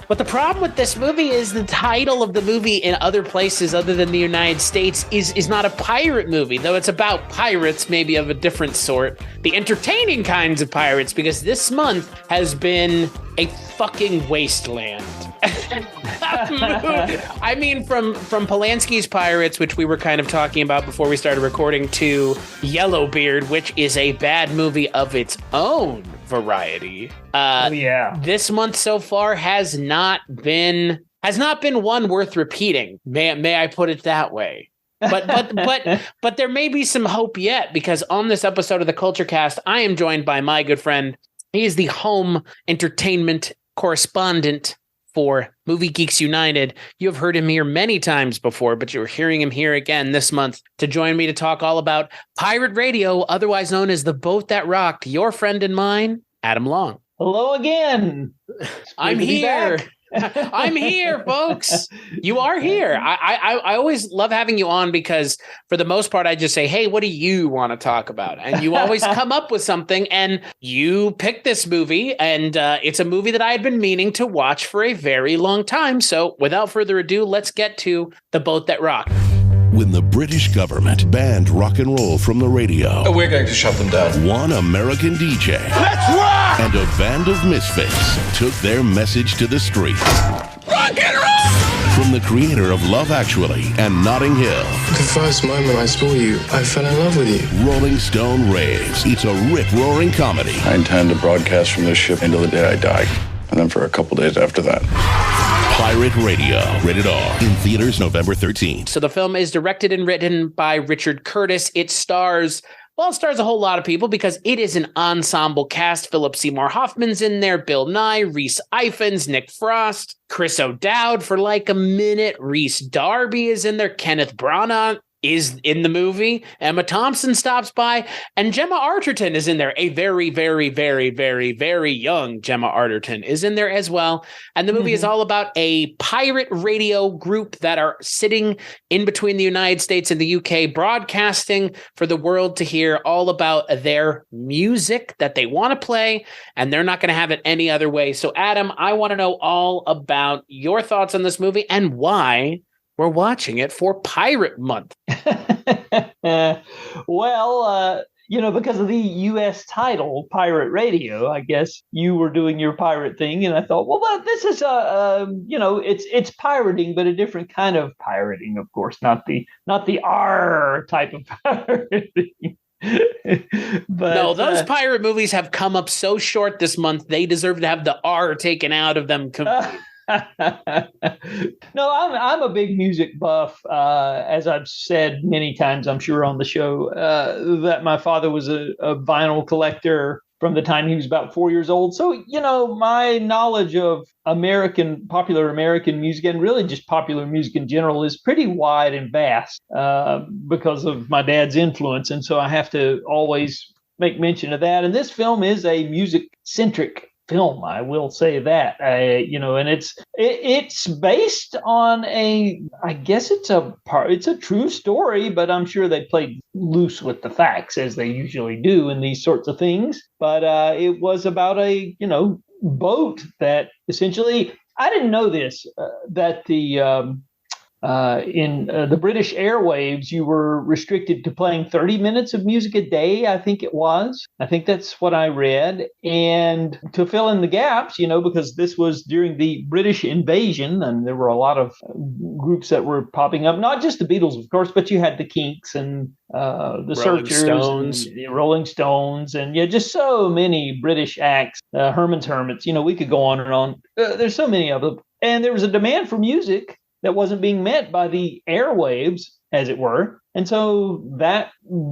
But the problem with this movie is the title of the movie in other places other than the United States is not a pirate movie, though it's about pirates, maybe of a different sort. The entertaining kinds of pirates, because this month has been a fucking wasteland. I mean, from Polanski's Pirates, which we were kind of talking about before we started recording, to Yellowbeard, which is a bad movie of its own variety. This month so far has not been one worth repeating. May I put it that way? But there may be some hope yet, because on this episode of the Culture Cast, I am joined by my good friend. He is the home entertainment correspondent for Movie Geeks United. You have heard him here many times before, but you're hearing him here again this month to join me to talk all about Pirate Radio, otherwise known as The Boat That Rocked. Your friend and mine, Adam Long. Hello again. I'm here. I'm here, folks. You are here. I always love having you on, because for the most part, I just say, hey, what do you want to talk about? And you always come up with something, and you picked this movie, and it's a movie that I had been meaning to watch for a very long time. So without further ado, let's get to The Boat That Rocked. When the British government banned rock and roll from the radio, we're going to shut them down. One American DJ, let's rock! And a band of misfits took their message to the streets. Rock and roll! From the creator of Love Actually and Notting Hill. The first moment I saw you, I fell in love with you. Rolling Stone raves. It's a rip-roaring comedy. I intend to broadcast from this ship until the day I die, and then for a couple days after that. Pirate Radio, rated R, in theaters November 13th. So the film is directed and written by Richard Curtis. It stars a whole lot of people, because it is an ensemble cast. Philip Seymour Hoffman's in there, Bill Nye, Rhys Ifans, Nick Frost, Chris O'Dowd for like a minute, Rhys Darby is in there, Kenneth Branagh is in the movie, Emma Thompson stops by, and Gemma Arterton is in there. A very, very, very, very, very young Gemma Arterton is in there as well. And the movie is all about a pirate radio group that are sitting in between the United States and the UK, broadcasting for the world to hear all about their music that they want to play, and they're not going to have it any other way. So, Adam, I want to know all about your thoughts on this movie and why we're watching it for Pirate Month. Because of the U.S. title, Pirate Radio, I guess you were doing your pirate thing, and I thought, well, this is it's pirating, but a different kind of pirating, of course, not the R type of pirating. But no, those pirate movies have come up so short this month; they deserve to have the R taken out of them. No, I'm a big music buff. As I've said many times, I'm sure on the show, that my father was a vinyl collector from the time he was about 4 years old. So, my knowledge of popular American music, and really just popular music in general, is pretty wide and vast because of my dad's influence. And so I have to always make mention of that. And this film is a music-centric film, I will say that, and it's based on I guess it's a true story, but I'm sure they played loose with the facts, as they usually do in these sorts of things. But it was about a boat that essentially, I didn't know this, that in the British airwaves, you were restricted to playing 30 minutes of music a day, I think it was. I think that's what I read. And to fill in the gaps, because this was during the British invasion, and there were a lot of groups that were popping up, not just the Beatles, of course, but you had the Kinks and the Searchers, and the Rolling Stones, and just so many British acts, Herman's Hermits, we could go on and on. There's so many of them. And there was a demand for music that wasn't being met by the airwaves, as it were. And so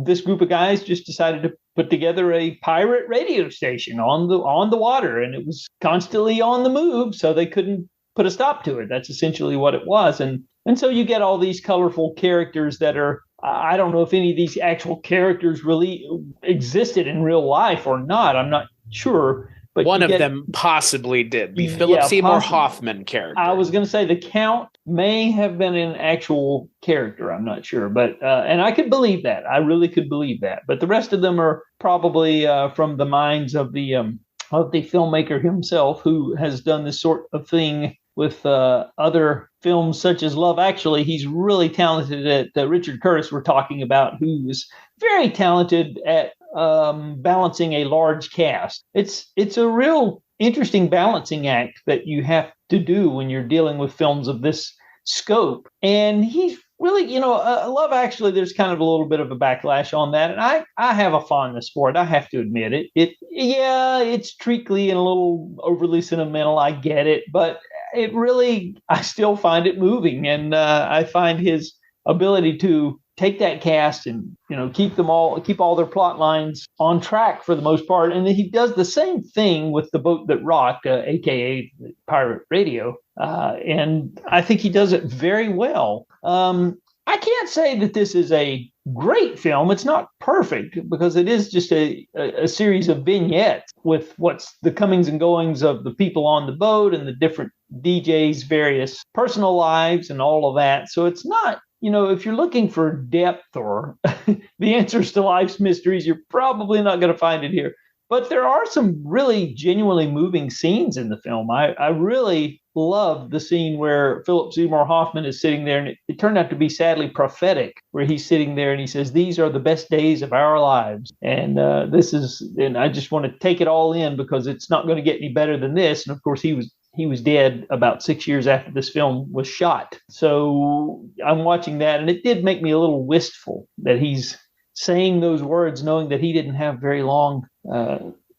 this group of guys just decided to put together a pirate radio station on the water, and it was constantly on the move, so they couldn't put a stop to it. That's essentially what it was. And so you get all these colorful characters that are, I don't know if any of these actual characters really existed in real life or not. I'm not sure. But one of them possibly did. The Philip Seymour Hoffman character. I was going to say the Count may have been an actual character. I'm not sure. But and I could believe that. I really could believe that. But the rest of them are probably from the minds of the filmmaker himself, who has done this sort of thing with other films such as Love Actually. He's really talented at Richard Curtis we're talking about, who's very talented at balancing a large cast. It's a real interesting balancing act that you have to do when you're dealing with films of this scope. And he's really, Love Actually, there's kind of a little bit of a backlash on that. And I have a fondness for it. I have to admit it. It's treacly and a little overly sentimental. I get it. But it really, I still find it moving. And I find his ability to take that cast and, keep all their plot lines on track for the most part. And then he does the same thing with The Boat That Rocked, aka Pirate Radio. And I think he does it very well. I can't say that this is a great film. It's not perfect because it is just a series of vignettes with what's the comings and goings of the people on the boat and the different DJs' various personal lives and all of that. So it's not, if you're looking for depth or the answers to life's mysteries, you're probably not going to find it here. But there are some really genuinely moving scenes in the film. I really love the scene where Philip Seymour Hoffman is sitting there, and it turned out to be sadly prophetic, where he's sitting there and he says, "These are the best days of our lives." And and I just want to take it all in because it's not going to get any better than this. And of course, he was dead about 6 years after this film was shot. So I'm watching that, and it did make me a little wistful that he's saying those words, knowing that he didn't have very long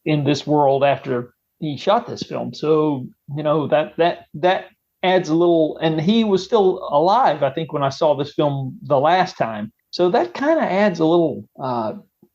in this world after he shot this film. So, that adds a little, and he was still alive, I think, when I saw this film the last time. So that kind of adds a little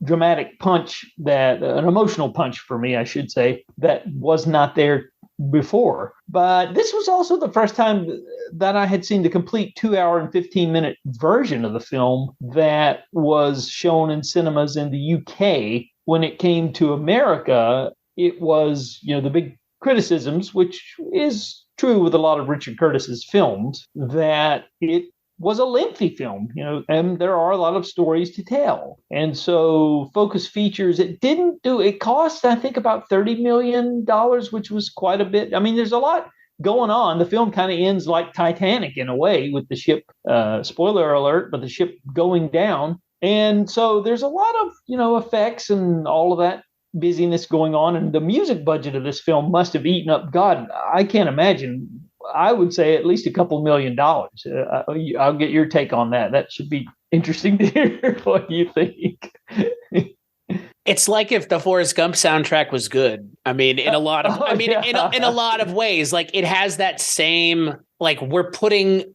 dramatic punch, an emotional punch for me, I should say, that was not there before. But this was also the first time that I had seen the complete 2 hour and 15-minute version of the film that was shown in cinemas in the UK. When it came to America, it was, the big criticisms, which is true with a lot of Richard Curtis's films, that it was a lengthy film, and there are a lot of stories to tell. And so Focus Features, it cost, I think, about $30 million, which was quite a bit. I mean, there's a lot going on. The film kind of ends like Titanic in a way, with the ship, spoiler alert, but the ship going down. And so there's a lot of, effects and all of that busyness going on. And the music budget of this film must have eaten up, God, I can't imagine. I would say at least a couple $1 million. I'll get your take on that. That should be interesting to hear what you think. It's like if the Forrest Gump soundtrack was good. I mean, in a lot of, in a lot of ways, like it has that same, like we're putting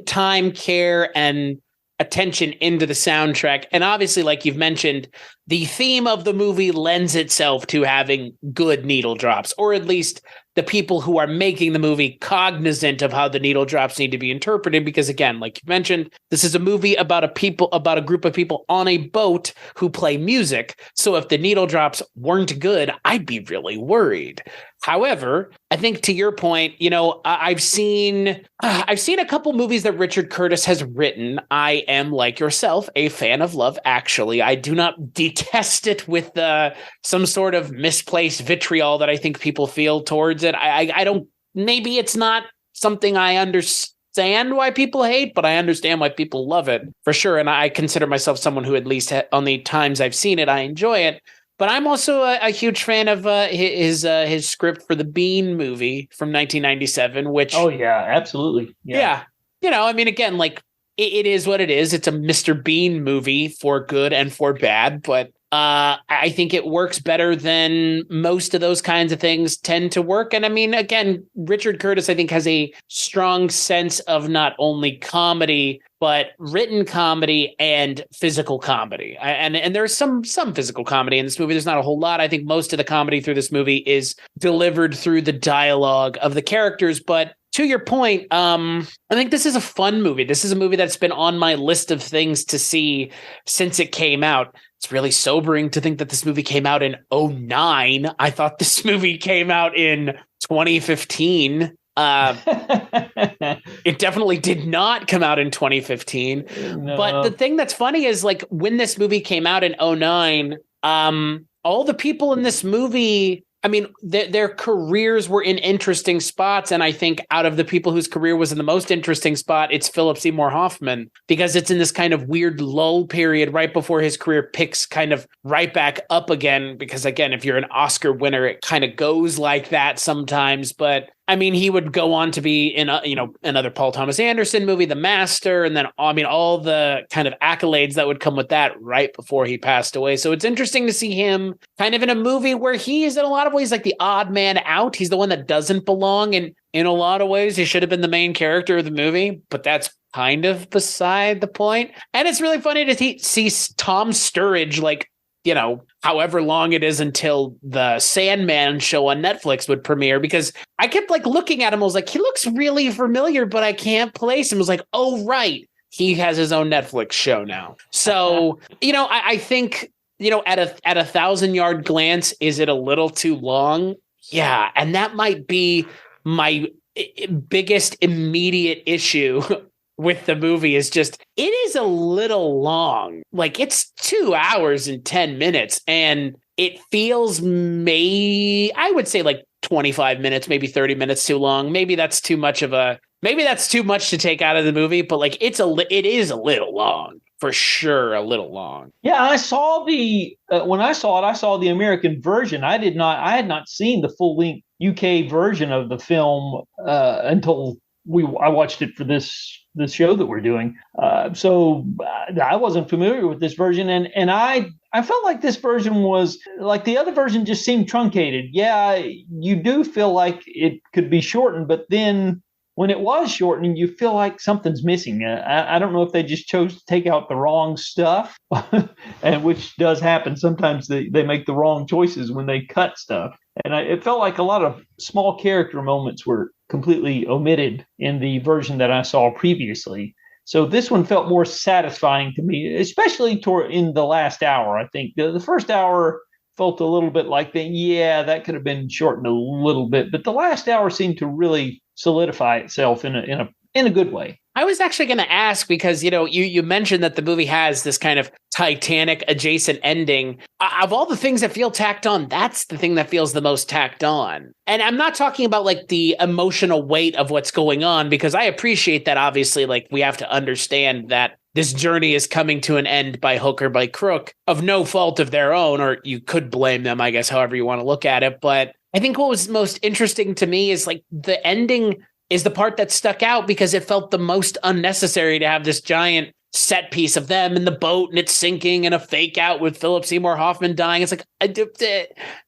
time, care, and attention into the soundtrack. And obviously, like you've mentioned, the theme of the movie lends itself to having good needle drops, or at least the people who are making the movie cognizant of how the needle drops need to be interpreted. Because again, like you mentioned, this is a movie about a group of people on a boat who play music. So if the needle drops weren't good, I'd be really worried. However, I think to your point, I've seen a couple movies that Richard Curtis has written. I am, like yourself, a fan of Love Actually. I do not detest it with some sort of misplaced vitriol that I think people feel towards it. I don't, maybe it's not something I understand why people hate, but I understand why people love it for sure. And I consider myself someone who, at least on the times I've seen it, I enjoy it. But I'm also a huge fan of his script for the Bean movie from 1997, which... Oh, yeah, absolutely. Yeah. I mean, again, like, it is what it is. It's a Mr. Bean movie for good and for bad, but I think it works better than most of those kinds of things tend to work. And I mean, again, Richard Curtis, I think, has a strong sense of not only comedy, but written comedy and physical comedy. And there's some physical comedy in this movie. There's not a whole lot. I think most of the comedy through this movie is delivered through the dialogue of the characters. But to your point, I think this is a fun movie. This is a movie that's been on my list of things to see since it came out. It's really sobering to think that this movie came out in 2009. I thought this movie came out in 2015. It definitely did not come out in 2015. No. But the thing that's funny is, like, when this movie came out in 2009, all the people in this movie I mean, their careers were in interesting spots. And I think out of the people whose career was in the most interesting spot, it's Philip Seymour Hoffman, because it's in this kind of weird lull period right before his career picks kind of right back up again. Because again, if you're an Oscar winner, it kind of goes like that sometimes. But I mean, he would go on to be in another Paul Thomas Anderson movie, The Master, and then all the kind of accolades that would come with that right before he passed away. So it's interesting to see him kind of in a movie where he is in a lot of ways like the odd man out. He's the one that doesn't belong, and in a lot of ways he should have been the main character of the movie, but that's kind of beside the point. And it's really funny to see Tom Sturridge, like, however long it is until the Sandman show on Netflix would premiere, because I kept like looking at him. I was like, he looks really familiar, but I can't place him. I was like, oh, right. He has his own Netflix show now. So, I think, at a 1,000-yard glance, is it a little too long? Yeah. And that might be my biggest immediate issue with the movie, is just, it is a little long. Like, it's 2 hours and 10 minutes, and it feels I would say like 25 minutes, maybe 30 minutes too long. Maybe that's too much to take out of the movie, but like, it is a little long, for sure. A little long. Yeah. I saw when I saw the American version. I had not seen the full length UK version of the film until I watched it for this show that we're doing. So I wasn't familiar with this version. And I felt like this version was like the other version just seemed truncated. Yeah, you do feel like it could be shortened, but then when it was shortened, you feel like something's missing. I don't know if they just chose to take out the wrong stuff, and which does happen. Sometimes they make the wrong choices when they cut stuff. And it felt like a lot of small character moments were completely omitted in the version that I saw previously. So this one felt more satisfying to me, especially in the last hour. I think the first hour felt a little bit like that could have been shortened a little bit, but the last hour seemed to really solidify itself in a good way. I was actually going to ask, because, you mentioned that the movie has this kind of Titanic adjacent ending. Of all the things that feel tacked on, that's the thing that feels the most tacked on. And I'm not talking about like the emotional weight of what's going on, because I appreciate that. Obviously, like, we have to understand that this journey is coming to an end by hook or by crook, of no fault of their own, or you could blame them, I guess, however you want to look at it. But I think what was most interesting to me is like the ending is the part that stuck out, because it felt the most unnecessary to have this giant set piece of them in the boat and it's sinking, and a fake out with Philip Seymour Hoffman dying. It's like,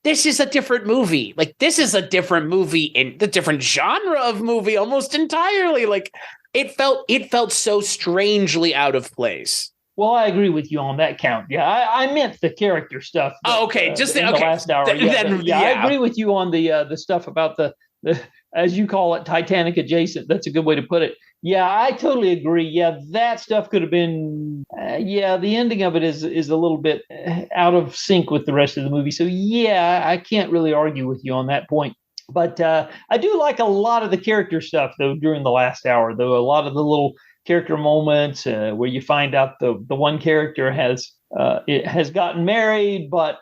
this is a different movie. Like, this is a different movie in the different genre of movie almost entirely. Like, it felt so strangely out of place. Well, I agree with you on that count. Yeah, I meant the character stuff. Okay. Just the last hour. I agree with you on the stuff about the as you call it, Titanic adjacent. That's a good way to put it. Yeah, I totally agree. Yeah, that stuff could have been. The ending of it is a little bit out of sync with the rest of the movie. So yeah, I can't really argue with you on that point. But I do like a lot of the character stuff though during the last hour. Though a lot of the little character moments where you find out the one character has gotten married, but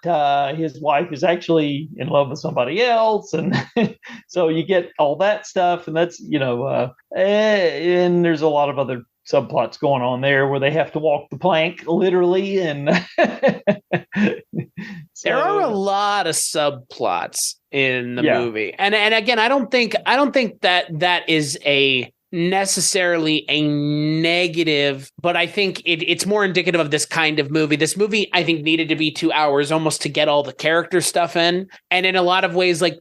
his wife is actually in love with somebody else, and so you get all that stuff, and that's and there's a lot of other subplots going on there where they have to walk the plank literally, and there are a lot of subplots in the movie, and again, I don't think that is necessarily a negative, but I think it's more indicative of this kind of movie. This movie, I think, needed to be 2 hours almost to get all the character stuff in. And in a lot of ways, like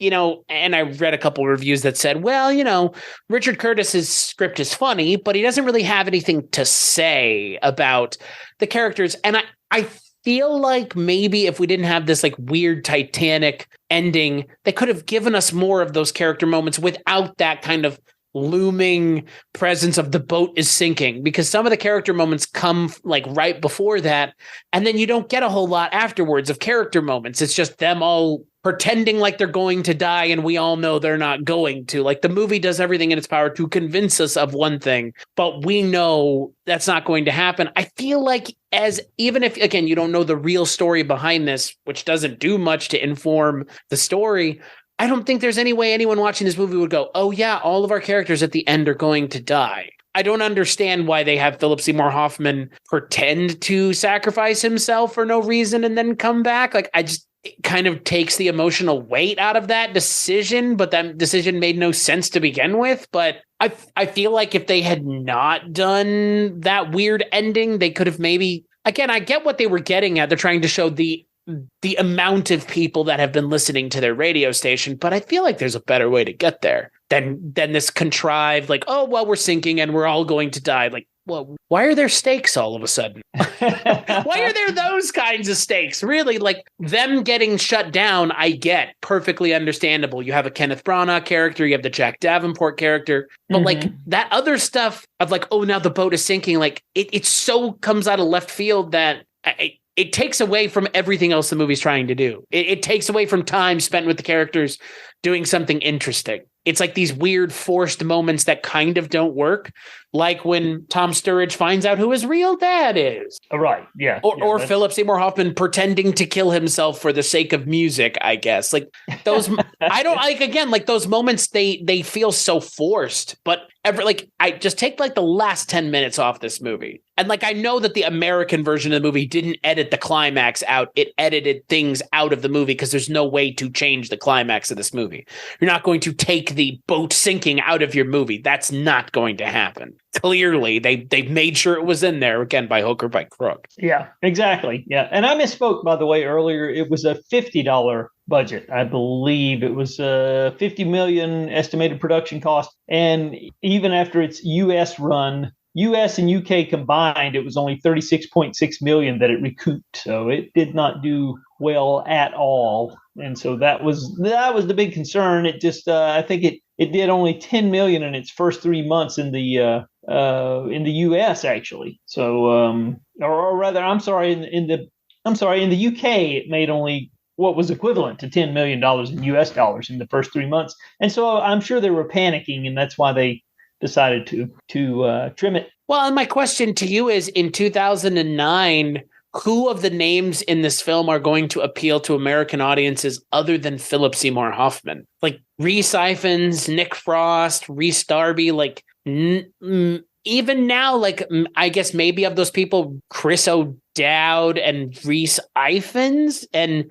and I read a couple of reviews that said, well, Richard Curtis's script is funny, but he doesn't really have anything to say about the characters. And I feel like maybe if we didn't have this like weird Titanic ending, they could have given us more of those character moments without that kind of looming presence of the boat is sinking, because some of the character moments come like right before that, and then you don't get a whole lot afterwards of character moments. It's just them all pretending like they're going to die, and we all know they're not going to. Like, the movie does everything in its power to convince us of one thing, but we know that's not going to happen. I feel like, even if, again, you don't know the real story behind this, which doesn't do much to inform the story, I don't think there's any way anyone watching this movie would go, oh yeah, all of our characters at the end are going to die. I don't understand why they have Philip Seymour Hoffman pretend to sacrifice himself for no reason and then come back. Like, it kind of takes the emotional weight out of that decision, but that decision made no sense to begin with. But I feel like if they had not done that weird ending, they could have maybe, again, I get what they were getting at. They're trying to show the amount of people that have been listening to their radio station, but I feel like there's a better way to get there than this contrived, like, oh, well, we're sinking and we're all going to die. Like, well, why are there stakes all of a sudden? Why are there those kinds of stakes? Really, like, them getting shut down, I get, perfectly understandable. You have a Kenneth Branagh character, you have the Jack Davenport character, but like that other stuff of like, oh, now the boat is sinking, like it so comes out of left field that it takes away from everything else the movie's trying to do. It takes away from time spent with the characters doing something interesting. It's like these weird forced moments that kind of don't work. Like when Tom Sturridge finds out who his real dad is. Right. Yeah. Or Philip Seymour Hoffman pretending to kill himself for the sake of music, I guess. Like those, I don't like, again, like those moments, they feel so forced, but I just take like the last 10 minutes off this movie. And like, I know that the American version of the movie didn't edit the climax out. It edited things out of the movie because there's no way to change the climax of this movie. You're not going to take the boat sinking out of your movie. That's not going to happen. Clearly, they've made sure it was in there, again, by hook or by crook. Yeah, exactly. Yeah. And I misspoke, by the way, earlier. It was a $50 budget. I believe it was $50 million estimated production cost. And even after its U.S. run, U.S. and U.K. combined, it was only $36.6 million that it recouped. So it did not do well at all. And so that was the big concern. It just I think it did only $10 million in its first 3 months in the U.S. actually. So or rather, I'm sorry, in the U.K. it made only what was equivalent to $10 million in U.S. dollars in the first 3 months. And so I'm sure they were panicking, and that's why they decided to trim it. Well, and my question to you is, in 2009, who of the names in this film are going to appeal to American audiences other than Philip Seymour Hoffman? Like Rhys Ifans, Nick Frost, Rhys Darby, like even now, like I guess maybe of those people, Chris O'Dowd and Rhys Ifans and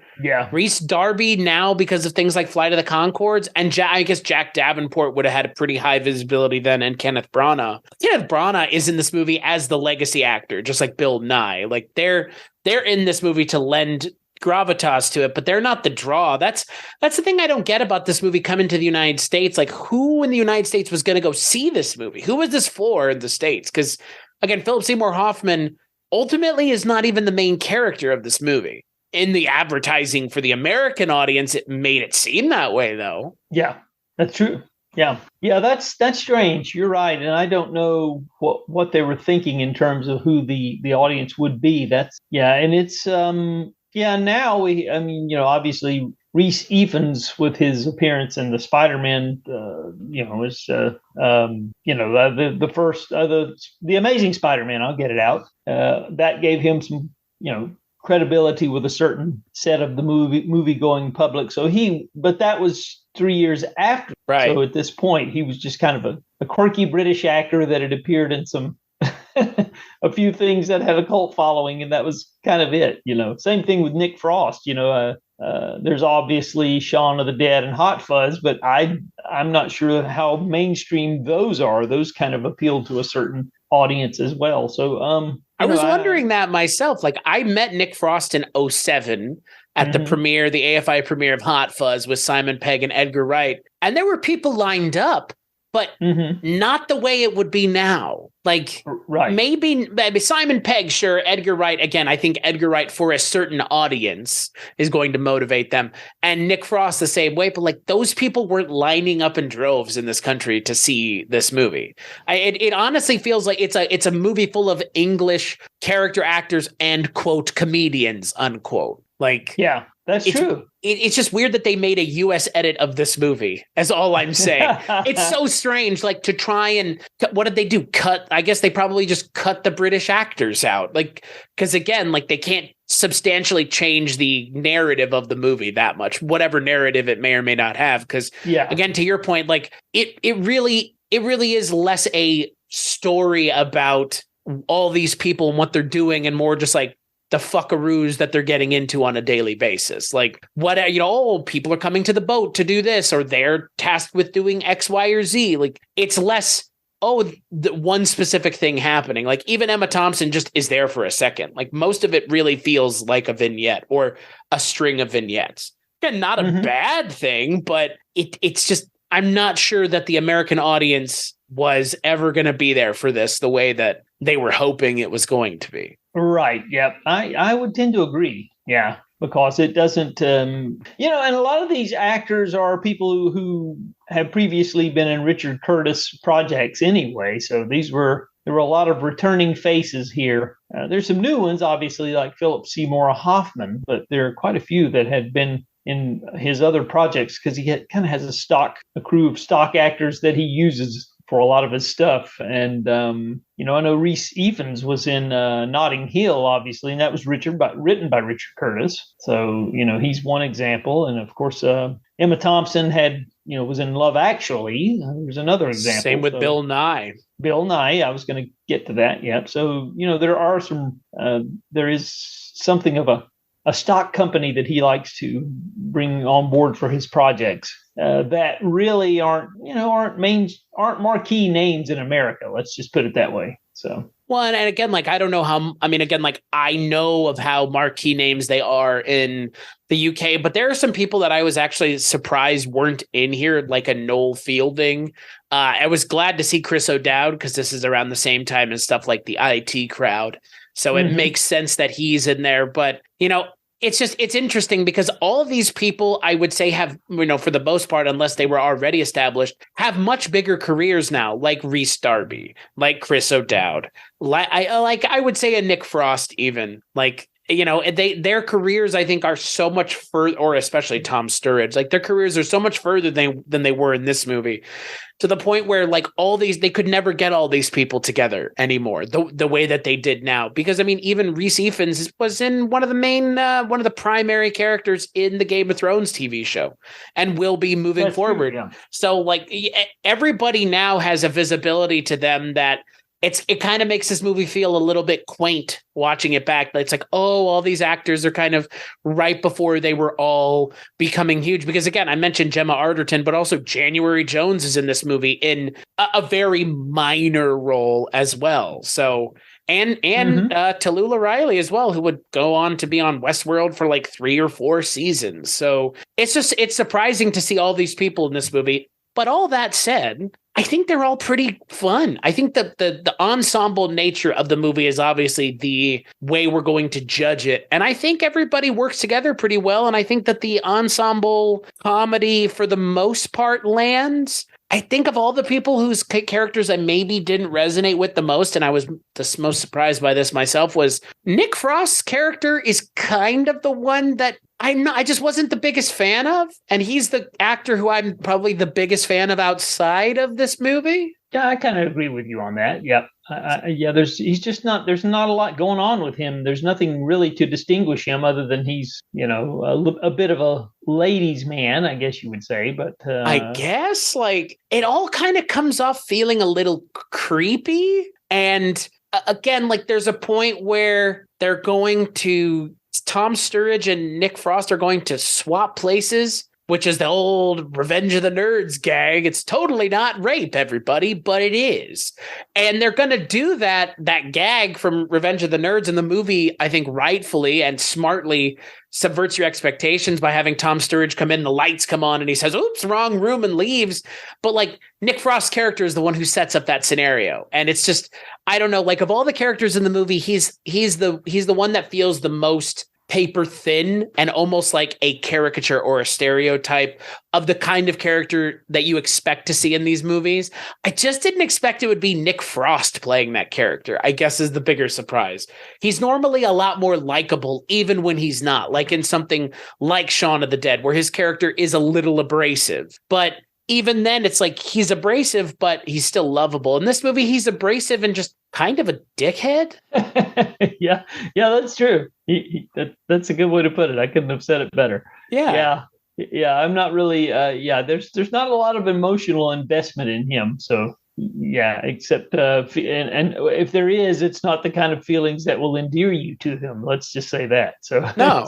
Rhys Darby now because of things like Flight of the Conchords, and I guess Jack Davenport would have had a pretty high visibility then, and Kenneth Branagh. Kenneth Branagh is in this movie as the legacy actor, just like Bill Nye. Like they're in this movie to lend gravitas to it, but they're not the draw. That's the thing I don't get about this movie coming to the United States. Like, who in the United States was going to go see this movie? Who was this for in the States? Because again, Philip Seymour Hoffman ultimately is not even the main character of this movie. In the advertising for the American audience, it made it seem that way, though. Yeah, that's true. Yeah, that's strange. You're right, and I don't know what they were thinking in terms of who the audience would be. And it's now obviously Rhys Ifans with his appearance in the Spider-Man, is the first the Amazing Spider-Man. I'll get it out. That gave him some credibility with a certain set of the movie-going public. But that was 3 years after. Right. So at this point, he was just kind of a quirky British actor that had appeared in some a few things that had a cult following, and that was kind of it. Same thing with Nick Frost. There's obviously Shaun of the Dead and Hot Fuzz, but I'm not sure how mainstream those are. Those kind of appeal to a certain audience as well. So I was wondering that myself. Like, I met Nick Frost in 2007 at the premiere, the AFI premiere of Hot Fuzz with Simon Pegg and Edgar Wright, and there were people lined up, but not the way it would be now. Like, maybe Simon Pegg, sure. Edgar Wright, again, I think Edgar Wright for a certain audience is going to motivate them. And Nick Frost the same way, but like those people weren't lining up in droves in this country to see this movie. It honestly feels like it's a movie full of English character actors and, quote, comedians, unquote. Like, That's true. It's just weird that they made a US edit of this movie, as all I'm saying. It's so strange, like, to try and, what did they do? I guess they probably just cut the British actors out. Like, because again, like, they can't substantially change the narrative of the movie that much, whatever narrative it may or may not have. Because again, to your point, like, it really is less a story about all these people and what they're doing, and more just like the fuckaroos that they're getting into on a daily basis. Like, what, you know, people are coming to the boat to do this, or they're tasked with doing X, Y, or Z. Like, it's less, the one specific thing happening. Like, even Emma Thompson just is there for a second. Like, most of it really feels like a vignette or a string of vignettes. Again, not a bad thing, but it's just, I'm not sure that the American audience was ever going to be there for this the way that they were hoping it was going to be. Right. Yep. I would tend to agree. Yeah. Because it doesn't, you know, and a lot of these actors are people who have previously been in Richard Curtis projects anyway. So there were a lot of returning faces here. There's some new ones, obviously, like Philip Seymour Hoffman, but there are quite a few that had been in his other projects, because he kind of has a crew of stock actors that he uses for a lot of his stuff. And, you know, I know Rhys Ifans was in Notting Hill, obviously, and that was written by Richard Curtis. So, you know, he's one example. And of course, Emma Thompson was in Love Actually. There's another example. Same with Bill Nye. Bill Nye, I was going to get to that yet. So, you know, there is something of a stock company that he likes to bring on board for his projects that really aren't marquee names in America. Let's just put it that way. So, well, and again, like, I don't know I know of how marquee names they are in the UK, but there are some people that I was actually surprised weren't in here, like a Noel Fielding. I was glad to see Chris O'Dowd, because this is around the same time as stuff like the IT Crowd. So it makes sense that he's in there. But, you know, it's interesting because all of these people, I would say, have, you know, for the most part, unless they were already established, have much bigger careers now, like Rhys Darby, like Chris O'Dowd, I would say a Nick Frost, even, like, you know, their careers, I think, are so much further, or especially Tom Sturridge, like, their careers are so much further than they were in this movie, to the point where, like, they could never get all these people together anymore the way that they did now. Because, I mean, even Rhys Ifans was in one of the primary characters in the Game of Thrones TV show, and will be moving forward. True, yeah. So, like, everybody now has a visibility to them that it kind of makes this movie feel a little bit quaint watching it back. It's like, oh, all these actors are kind of right before they were all becoming huge. Because again, I mentioned Gemma Arterton, but also January Jones is in this movie in a very minor role as well. So, and Tallulah Riley as well, who would go on to be on Westworld for like 3 or 4 seasons. So it's surprising to see all these people in this movie. But all that said, I think they're all pretty fun. I think that the ensemble nature of the movie is obviously the way we're going to judge it. And I think everybody works together pretty well. And I think that the ensemble comedy, for the most part, lands. I think of all the people whose characters I maybe didn't resonate with the most, and I was the most surprised by this myself, was Nick Frost's character is kind of the one that I just wasn't the biggest fan of. And he's the actor who I'm probably the biggest fan of outside of this movie. Yeah, I kind of agree with you on that. Yep. There's not a lot going on with him. There's nothing really to distinguish him other than he's, you know, a bit of a ladies' man, I guess you would say. But I guess, like, it all kind of comes off feeling a little creepy. And again, like, there's a point where Tom Sturridge and Nick Frost are going to swap places, which is the old Revenge of the Nerds gag. It's totally not rape, everybody, but it is. And they're going to do that gag from Revenge of the Nerds in the movie, I think rightfully and smartly subverts your expectations by having Tom Sturridge come in, the lights come on, and he says, oops, wrong room, and leaves. But, like, Nick Frost's character is the one who sets up that scenario. And it's just, I don't know, like, of all the characters in the movie, he's the one that feels the most paper thin and almost like a caricature or a stereotype of the kind of character that you expect to see in these movies. I just didn't expect it would be Nick Frost playing that character, I guess is the bigger surprise. He's normally a lot more likable, even when he's not, like in something like Shaun of the Dead, where his character is a little abrasive. But even then, it's like he's abrasive, but he's still lovable. In this movie, he's abrasive and just kind of a dickhead. Yeah, that's true. That's a good way to put it. I couldn't have said it better. Yeah. I'm not really. There's not a lot of emotional investment in him. So yeah, except and if there is, it's not the kind of feelings that will endear you to him. Let's just say that. So no.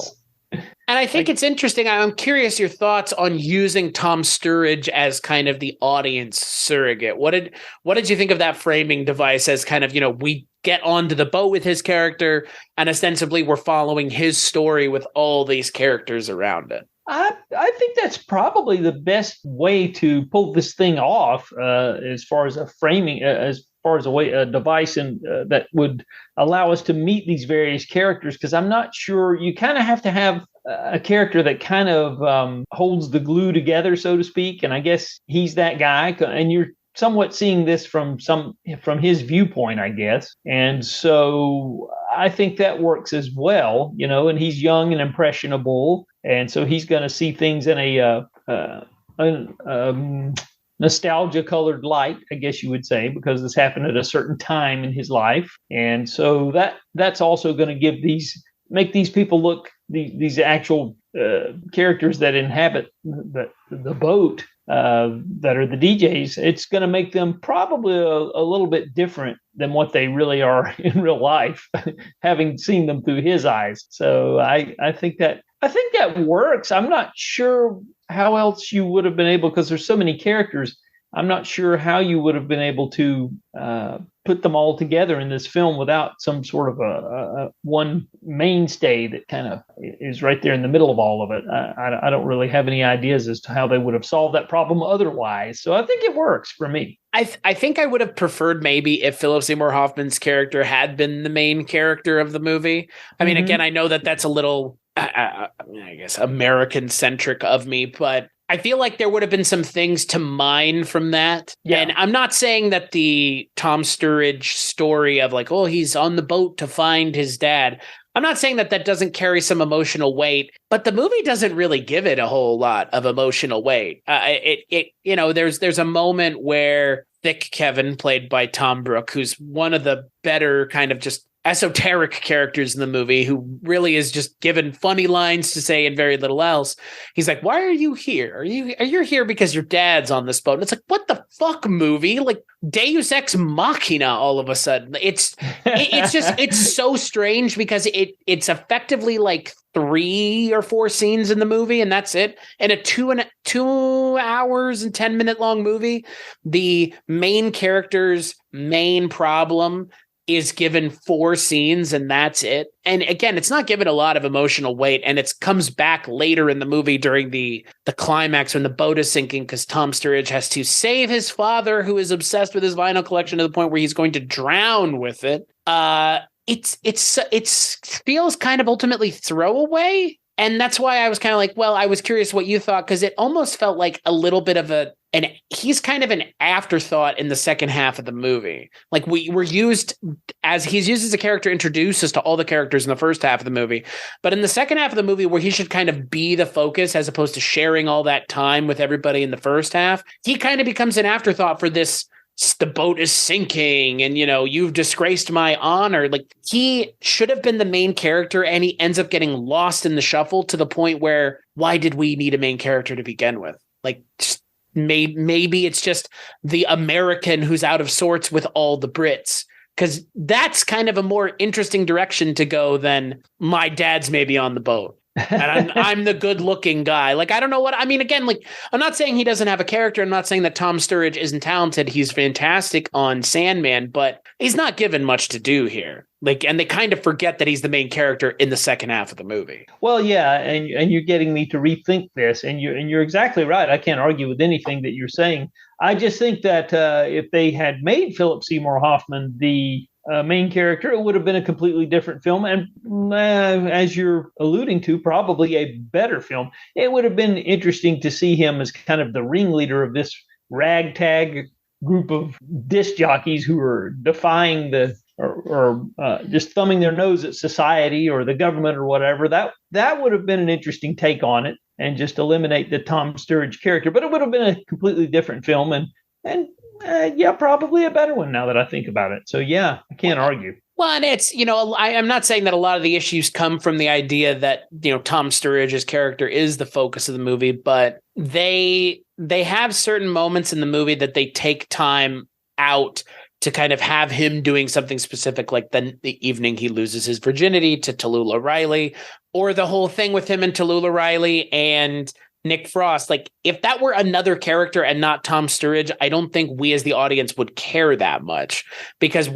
And I think it's interesting. I'm curious your thoughts on using Tom Sturridge as kind of the audience surrogate. What did you think of that framing device as kind of, we get onto the boat with his character and ostensibly we're following his story with all these characters around it? I think that's probably the best way to pull this thing off as far as a framing, as far as a device and that would allow us to meet these various characters, because I'm not sure, you kind of have to have a character that kind of holds the glue together, so to speak. And I guess he's that guy, and you're somewhat seeing this from his viewpoint, I guess. And so I think that works as well, and he's young and impressionable. And so he's going to see things in a nostalgia colored light, I guess you would say, because this happened at a certain time in his life. And so that's also going to make these people look, these actual characters that inhabit the boat, that are the DJs. It's going to make them probably a little bit different than what they really are in real life, having seen them through his eyes. So I think that works. I'm not sure how else you would have been able, because there's so many characters. I'm not sure how you would have been able to put them all together in this film without some sort of a one mainstay that kind of is right there in the middle of all of it. I don't really have any ideas as to how they would have solved that problem otherwise. So I think it works for me. I think I would have preferred maybe if Philip Seymour Hoffman's character had been the main character of the movie. I mean, again, I know that that's a little, I guess, American-centric of me, but I feel like there would have been some things to mine from that. Yeah. And I'm not saying that the Tom Sturridge story of like, oh, he's on the boat to find his dad, I'm not saying that doesn't carry some emotional weight, but the movie doesn't really give it a whole lot of emotional weight. There's a moment where Thick Kevin, played by Tom Brooke, who's one of the better kind of just esoteric characters in the movie, who really is just given funny lines to say and very little else. He's like, why are you here? Are you here because your dad's on this boat? And it's like, what the fuck, movie? Like Deus Ex Machina all of a sudden. It's so strange because it's effectively like 3 or 4 scenes in the movie, and that's it. In a 2 hours and 10-minute long movie, the main character's main problem is given 4 scenes and that's it. And again, it's not given a lot of emotional weight, and it comes back later in the movie during the climax when the boat is sinking, because Tom Sturridge has to save his father, who is obsessed with his vinyl collection to the point where he's going to drown with it. It feels kind of ultimately throwaway. And that's why I was kind of like, well, I was curious what you thought, because it almost felt like a little bit of he's kind of an afterthought in the second half of the movie. Like he's used as a character introduced us to all the characters in the first half of the movie. But in the second half of the movie, where he should kind of be the focus as opposed to sharing all that time with everybody in the first half, he kind of becomes an afterthought for this. The boat is sinking and, you've disgraced my honor. Like, he should have been the main character, and he ends up getting lost in the shuffle to the point where, why did we need a main character to begin with? Like, just maybe it's just the American who's out of sorts with all the Brits, because that's kind of a more interesting direction to go than my dad's maybe on the boat. And I'm the good looking guy. Like, I don't know what I mean. Again, like, I'm not saying he doesn't have a character. I'm not saying that Tom Sturridge isn't talented. He's fantastic on Sandman, but he's not given much to do here. Like, and they kind of forget that he's the main character in the second half of the movie. Well, yeah, and you're getting me to rethink this, and you're exactly right. I can't argue with anything that you're saying. I just think that if they had made Philip Seymour Hoffman the main character, it would have been a completely different film. And as you're alluding to, probably a better film. It would have been interesting to see him as kind of the ringleader of this ragtag group of disc jockeys who are defying or just thumbing their nose at society or the government or whatever. That would have been an interesting take on it, and just eliminate the Tom Sturridge character. But it would have been a completely different film, and probably a better one now that I think about it. So yeah, I can't argue. Well, and it's, I'm not saying that a lot of the issues come from the idea that, Tom Sturridge's character is the focus of the movie, but they have certain moments in the movie that they take time out to kind of have him doing something specific, like the evening he loses his virginity to Tallulah Riley, or the whole thing with him and Tallulah Riley and Nick Frost. Like, if that were another character and not Tom Sturridge, I don't think we as the audience would care that much, because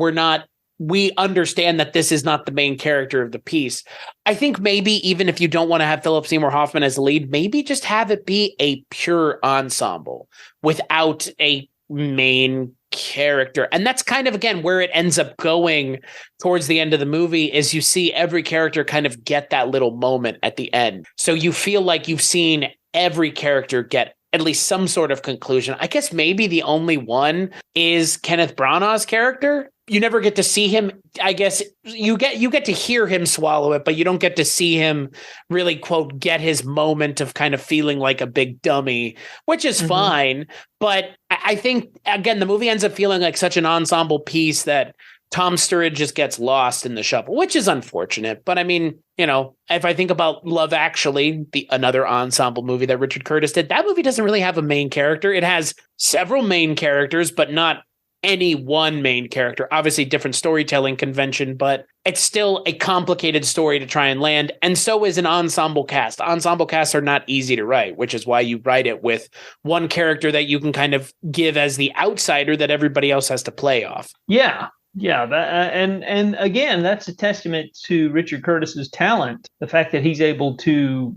we understand that this is not the main character of the piece. I think maybe even if you don't want to have Philip Seymour Hoffman as the lead, maybe just have it be a pure ensemble without a main character. And that's kind of, again, where it ends up going towards the end of the movie, is you see every character kind of get that little moment at the end. So you feel like you've seen every character get at least some sort of conclusion. I guess maybe the only one is Kenneth Branagh's character. You never get to see him. I guess you get to hear him swallow it, but you don't get to see him really, quote, get his moment of kind of feeling like a big dummy, which is fine. But I think, again, the movie ends up feeling like such an ensemble piece that Tom Sturridge just gets lost in the shuffle, which is unfortunate. But I mean, if I think about Love Actually, another ensemble movie that Richard Curtis did, that movie doesn't really have a main character. It has several main characters, but not any one main character. Obviously different storytelling convention, but it's still a complicated story to try and land. And so is an ensemble cast. Ensemble casts are not easy to write, which is why you write it with one character that you can kind of give as the outsider that everybody else has to play off. Yeah. And again, that's a testament to Richard Curtis's talent. The fact that he's able to,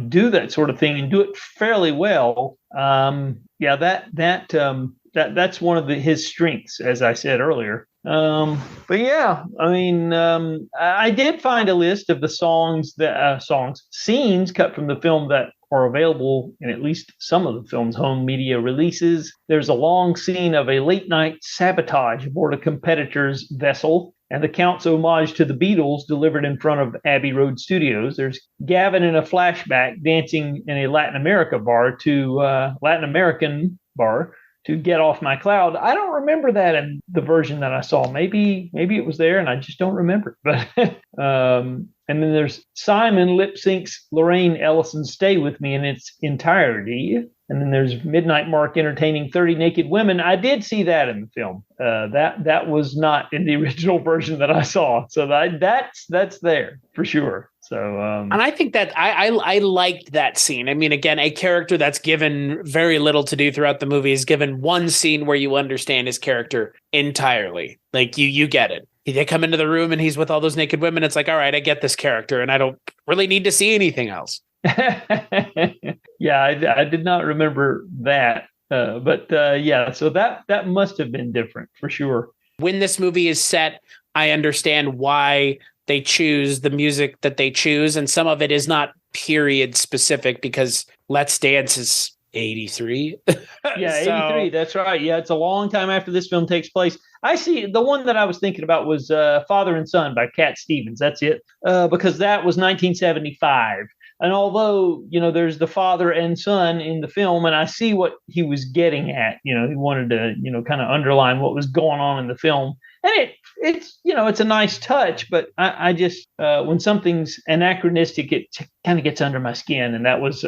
do that sort of thing and do it fairly well. That's one of his strengths, as I said earlier. But yeah, I mean, I did find a list of the scenes cut from the film that are available in at least some of the film's home media releases. There's a long scene of a late night sabotage aboard a competitor's vessel, and the Count's homage to the Beatles delivered in front of Abbey Road Studios. There's Gavin in a flashback dancing in a Latin American bar to Get Off My Cloud. I don't remember that in the version that I saw. Maybe it was there and I just don't remember. But and then there's Simon lip syncs Lorraine Ellison's Stay With Me in its entirety. And then there's Midnight Mark entertaining 30 naked women. I did see that in the film. That was not in the original version that I saw. So that's there for sure. So and I think that I liked that scene. I mean, again, a character that's given very little to do throughout the movie is given one scene where you understand his character entirely. Like you get it. They come into the room and he's with all those naked women. It's like, all right, I get this character and I don't really need to see anything else. Yeah, I did not remember that. So that must have been different for sure. When this movie is set, I understand why they choose the music that they choose. And some of it is not period specific, because Let's Dance is 83. Yeah, 83. That's right. Yeah, it's a long time after this film takes place. I see. The one that I was thinking about was Father and Son by Cat Stevens. That's it. Because that was 1975. And although, there's the father and son in the film, and I see what he was getting at, he wanted to, kind of underline what was going on in the film. And it's a nice touch, but I just, when something's anachronistic, it kind of gets under my skin. And that was,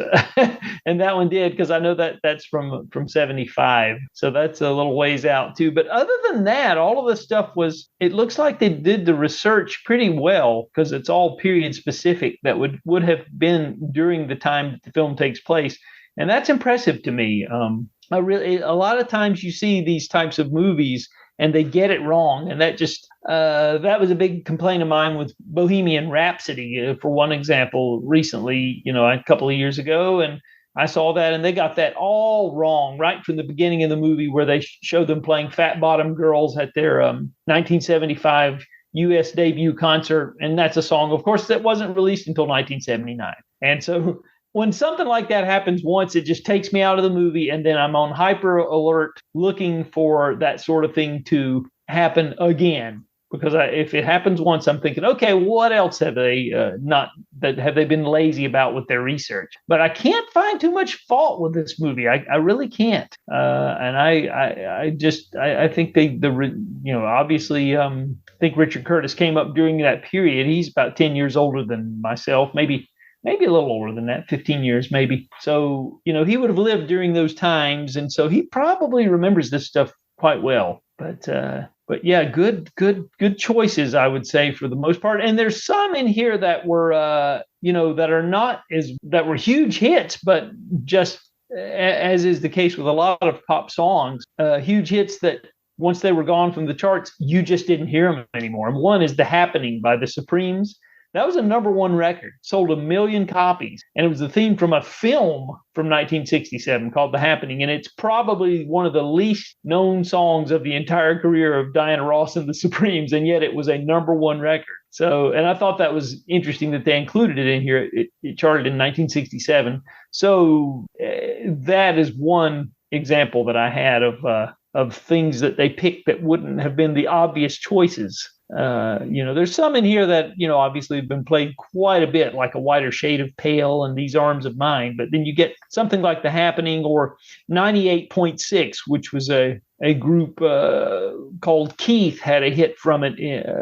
and that one did, because I know that's from 75. So that's a little ways out too. But other than that, all of the stuff it looks like they did the research pretty well, because it's all period specific that would have been during the time that the film takes place. And that's impressive to me. A lot of times you see these types of movies and they get it wrong. And that just, that was a big complaint of mine with Bohemian Rhapsody, for one example, recently, a couple of years ago. And I saw that, and they got that all wrong right from the beginning of the movie, where they showed them playing Fat Bottom Girls at their 1975 U.S. debut concert. And that's a song, of course, that wasn't released until 1979. And so when something like that happens once, it just takes me out of the movie, and then I'm on hyper alert looking for that sort of thing to happen again. Because if it happens once, I'm thinking, okay, what else have they have they been lazy about with their research? But I can't find too much fault with this movie. I really can't. And I think obviously, I think Richard Curtis came up during that period. He's about 10 years older than myself, maybe a little older than that, 15 years maybe. So, he would have lived during those times. And so he probably remembers this stuff quite well. But yeah, good choices, I would say, for the most part. And there's some in here that were, that were huge hits, but just as is the case with a lot of pop songs, huge hits that once they were gone from the charts, you just didn't hear them anymore. And one is The Happening by the Supremes. That was a #1 record, sold 1 million copies. And it was the theme from a film from 1967 called The Happening. And it's probably one of the least known songs of the entire career of Diana Ross and the Supremes. And yet it was a #1 record. So, and I thought that was interesting that they included it in here. It charted in 1967. So that is one example that I had of things that they picked that wouldn't have been the obvious choices. There's some in here that, obviously have been played quite a bit, like A Whiter Shade of Pale and These Arms of Mine. But then you get something like The Happening or 98.6, which was a group called Keith had a hit from it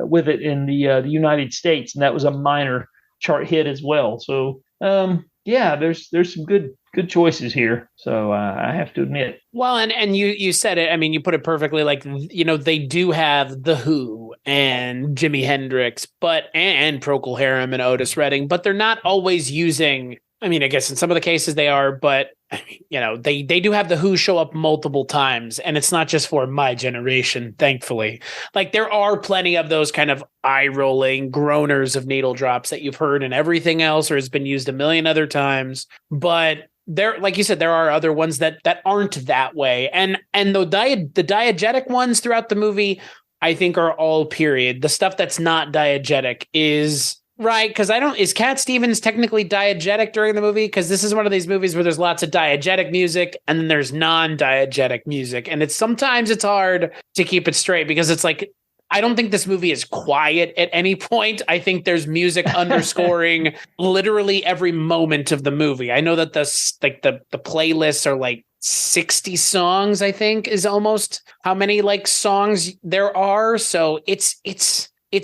with it in the United States. And that was a minor chart hit as well. So, there's some good choices here. So I have to admit. Well, and you said it. I mean, you put it perfectly. Like, they do have The Who and Jimi Hendrix, and Procol Harum and Otis Redding, but they're not always using. I mean, I guess in some of the cases they are, but they do have The Who show up multiple times, and it's not just for my generation, thankfully. Like, there are plenty of those kind of eye-rolling groaners of needle drops that you've heard in everything else or has been used a million other times, but there, like you said, there are other ones that aren't that way, and the diegetic ones throughout the movie, I think, are all period. The stuff that's not diegetic is right, because is Cat Stevens technically diegetic during the movie? Because this is one of these movies where there's lots of diegetic music and then there's non-diegetic music, and sometimes it's hard to keep it straight because it's like, I don't think this movie is quiet at any point. I think there's music underscoring literally every moment of the movie. I know that the playlists are like 60 songs, I think, is almost how many like songs there are. So it's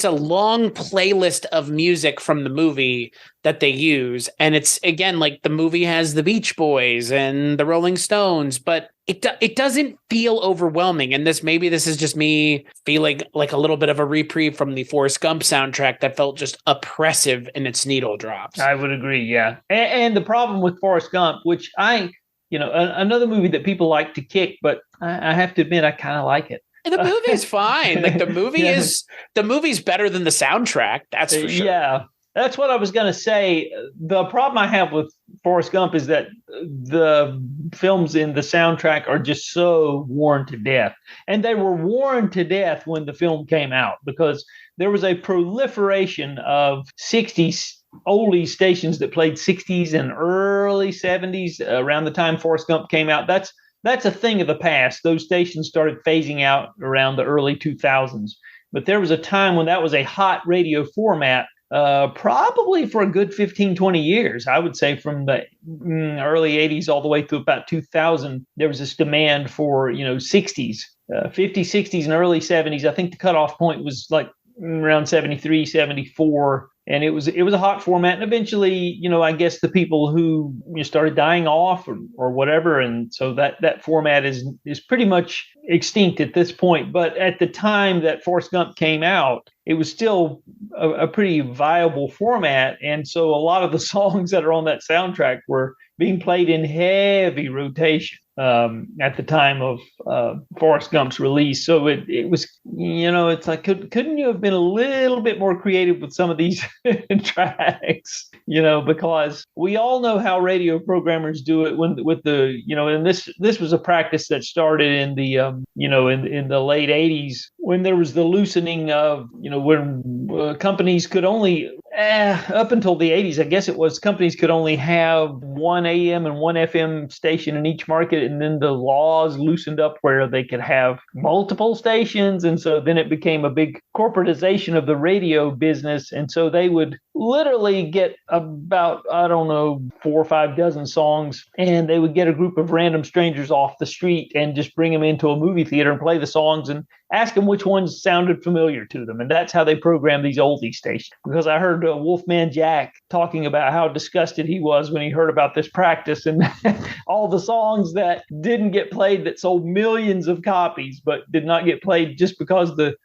a long playlist of music from the movie that they use. And it's, again, like the movie has the Beach Boys and the Rolling Stones, but it doesn't feel overwhelming. And maybe this is just me feeling like a little bit of a reprieve from the Forrest Gump soundtrack that felt just oppressive in its needle drops. I would agree. Yeah. And the problem with Forrest Gump, which another movie that people like to kick, but I have to admit, I kind of like it. The movie's fine. Like the movie's better than the soundtrack. That's for sure. Yeah, that's what I was going to say. The problem I have with Forrest Gump is that the films in the soundtrack are just so worn to death. And they were worn to death when the film came out because there was a proliferation of 60s oldie stations that played 60s and early 70s around the time Forrest Gump came out. That's a thing of the past. Those stations started phasing out around the early 2000s. But there was a time when that was a hot radio format, probably for a good 15, 20 years. I would say from the early 80s all the way through about 2000, there was this demand for, 60s, 50s, 60s, and early 70s. I think the cutoff point was like around 73, 74. And it was a hot format. And eventually, I guess the people who started dying off or whatever. And so that format is pretty much extinct at this point. But at the time that Forrest Gump came out, it was still a pretty viable format. And so a lot of the songs that are on that soundtrack were being played in heavy rotation. at the time of Forrest Gump's release. So it was, it's like, couldn't you have been a little bit more creative with some of these tracks? Because we all know how radio programmers do it and this was a practice that started in the in the late 80s, when there was the loosening of when companies could only up until the 80s, I guess it was, companies could only have one AM and one FM station in each market, and then the laws loosened up where they could have multiple stations, and so then it became a big corporatization of the radio business, and so they would literally get about, 4 or 5 dozen songs, and they would get a group of random strangers off the street and just bring them into a movie theater and play the songs and ask them which ones sounded familiar to them. And that's how they programmed these oldie stations. Because I heard Wolfman Jack talking about how disgusted he was when he heard about this practice and all the songs that didn't get played that sold millions of copies, but did not get played just because the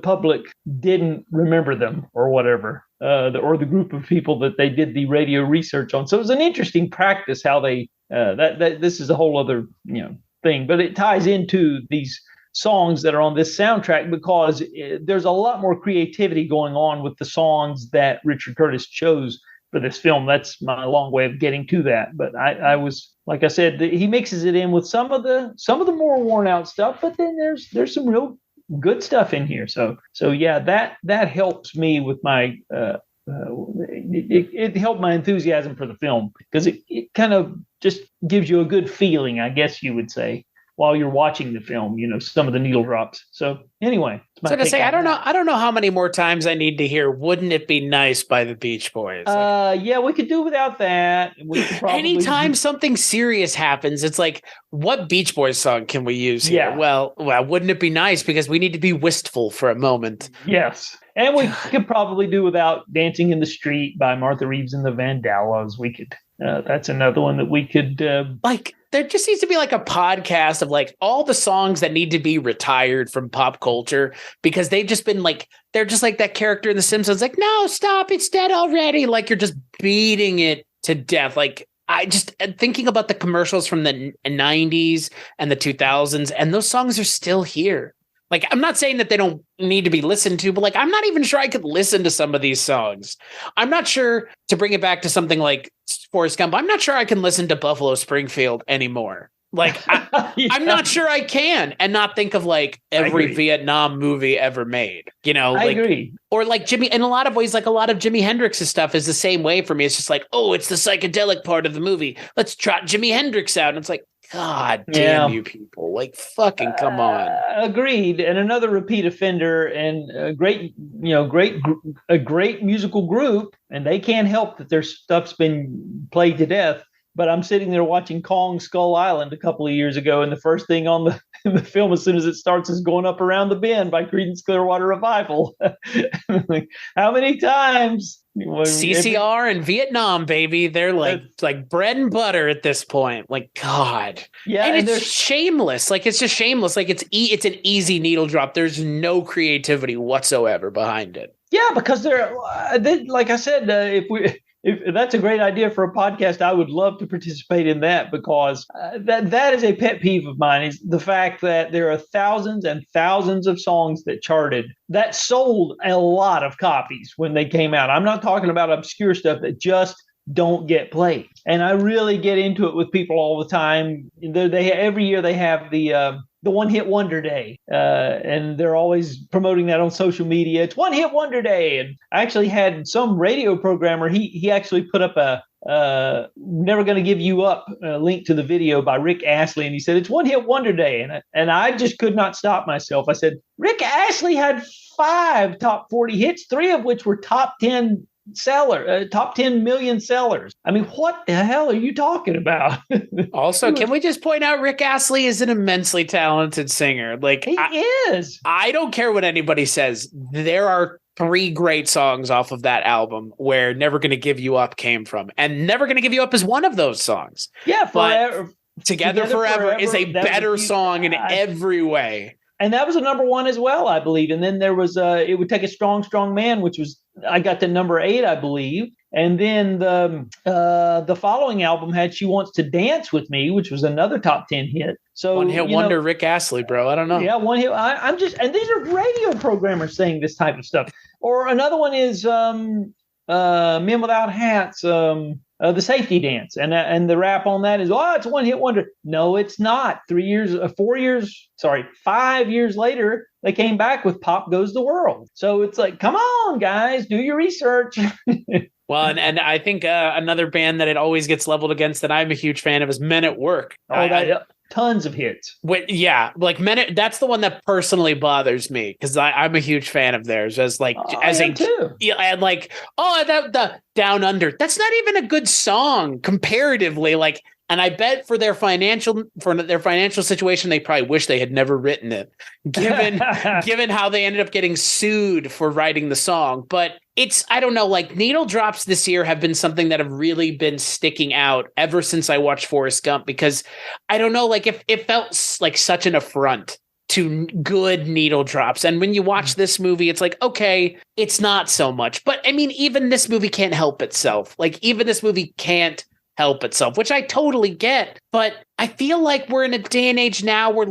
public didn't remember them or whatever, or the group of people that they did the radio research on. So it was an interesting practice how they, this is a whole other thing, but it ties into these songs that are on this soundtrack because there's a lot more creativity going on with the songs that Richard Curtis chose for this film. That's my long way of getting to that. But I was, like I said, he mixes it in with some of the more worn out stuff, but then there's some real good stuff in here. So yeah, that helps me with my it helped my enthusiasm for the film, because it kind of just gives you a good feeling, I guess you would say, while you're watching the film, some of the needle drops. So anyway. So to say, I don't know how many more times I need to hear "Wouldn't It Be Nice" by the Beach Boys. Yeah, we could do without that. Anytime something serious happens, it's like, what Beach Boys song can we use here? Yeah. Well, wouldn't it be nice? Because we need to be wistful for a moment. Yes. And we could probably do without "Dancing in the Street" by Martha Reeves and the Vandellas. We could, that's another one that we could, there just needs to be like a podcast of like all the songs that need to be retired from pop culture, because they've just been like, they're just like that character in The Simpsons, like, no, stop, it's dead already. Like, you're just beating it to death. Like, I just thinking about the commercials from the 90s and the 2000s, and those songs are still here. Like, I'm not saying that they don't need to be listened to, but like, I'm not even sure I could listen to some of these songs. I'm not sure, to bring it back to something like Forrest Gump, I'm not sure I can listen to Buffalo Springfield anymore. Like, Yeah. I'm not sure I can, and not think of like every Vietnam movie ever made, I agree. Or like Jimmy, in a lot of ways, like a lot of Jimi Hendrix's stuff is the same way for me. It's just like, oh, it's the psychedelic part of the movie. Let's trot Jimi Hendrix out. And it's like, God damn you people. Like, fucking come on. Agreed. And another repeat offender, and a great musical group, and they can't help that their stuff's been played to death. But I'm sitting there watching Kong Skull Island a couple of years ago, and the first thing on the film as soon as it starts is "Going Up Around the Bend" by Creedence Clearwater Revival. Like, how many times? CCR and Vietnam, baby. They're like bread and butter at this point. Like, God. Yeah, and it's shameless. Like, it's just shameless. Like, it's an easy needle drop. There's no creativity whatsoever behind it. Yeah, because they're like I said, if that's a great idea for a podcast, I would love to participate in that, because that is a pet peeve of mine, is the fact that there are thousands and thousands of songs that charted that sold a lot of copies when they came out. I'm not talking about obscure stuff that just don't get played. And I really get into it with people all the time. Every year they have the One Hit Wonder Day, and they're always promoting that on social media. It's One Hit Wonder Day. And I actually had some radio programmer, he actually put up a Never Gonna Give You Up link to the video by Rick Astley, and he said, it's One Hit Wonder Day. And I just could not stop myself. I said, Rick Astley had 5 top 40 hits, 3 of which were top 10 top 10 million sellers. I mean, what the hell are you talking about? Also, can we just point out Rick Astley is an immensely talented singer? Like, he is. I don't care what anybody says. There are 3 great songs off of that album where Never Gonna Give You Up came from, and Never Gonna Give You Up is one of those songs. Yeah, Forever. Together Forever is a better song in every way. And that was a number 1 as well, I believe. And then there was It Would Take a Strong, Strong Man, which was, I got to number 8, I believe. And then the following album had "She Wants to Dance with Me," which was another top 10 hit. So one hit wonder, Rick Astley, bro. I don't know. Yeah, one hit. I'm just, and these are radio programmers saying this type of stuff. Or another one is Men Without Hats, the Safety Dance, and the rap on that is, oh, it's a one hit wonder. No, it's not. 5 years later, they came back with "Pop Goes the World." So it's like, come on, guys, do your research. Well, and I think another band that it always gets leveled against that I'm a huge fan of is Men at Work. Tons of hits. That's the one that personally bothers me because I'm a huge fan of theirs too. Yeah, and the Down Under. That's not even a good song comparatively. And I bet for their financial situation, they probably wish they had never written it, given how they ended up getting sued for writing the song. But I don't know, needle drops this year have been something that have really been sticking out ever since I watched Forrest Gump, because I don't know, if it felt like such an affront to good needle drops. And when you watch this movie, it's like, okay, it's not so much. But I mean, even this movie can't help itself. Even this movie can't help itself, which I totally get. But I feel like we're in a day and age now where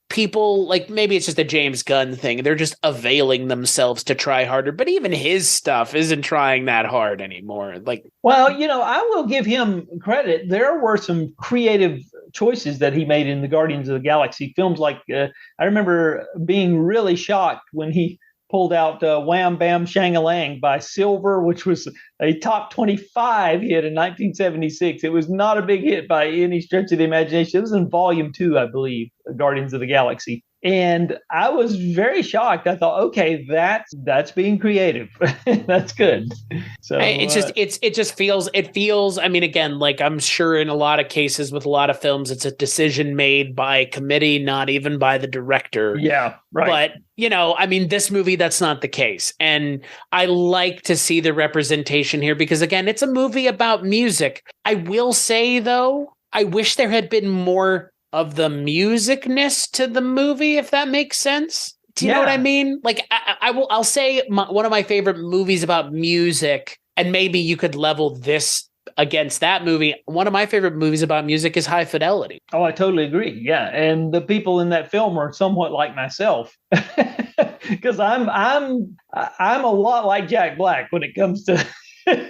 people, maybe it's just a James Gunn thing. They're just availing themselves to try harder. But even his stuff isn't trying that hard anymore. Well, I will give him credit. There were some creative choices that he made in the Guardians of the Galaxy films. I remember being really shocked when he pulled out Wham Bam Shang-a-Lang by Silver, which was a top 25 hit in 1976. It was not a big hit by any stretch of the imagination. It was in volume 2, I believe, Guardians of the Galaxy. And I was very shocked. I thought, okay, that's being creative. That's good. So it just feels, I mean, again, I'm sure in a lot of cases with a lot of films, it's a decision made by a committee, not even by the director. Yeah, right. But, I mean, this movie, that's not the case. And I like to see the representation here because, again, it's a movie about music. I will say, though, I wish there had been more of the musicness to the movie, if that makes sense. Do you know what I mean? I'll say one of my favorite movies about music, and maybe you could level this against that movie. One of my favorite movies about music is High Fidelity. Oh, I totally agree. Yeah. And the people in that film are somewhat like myself because I'm a lot like Jack Black when it comes to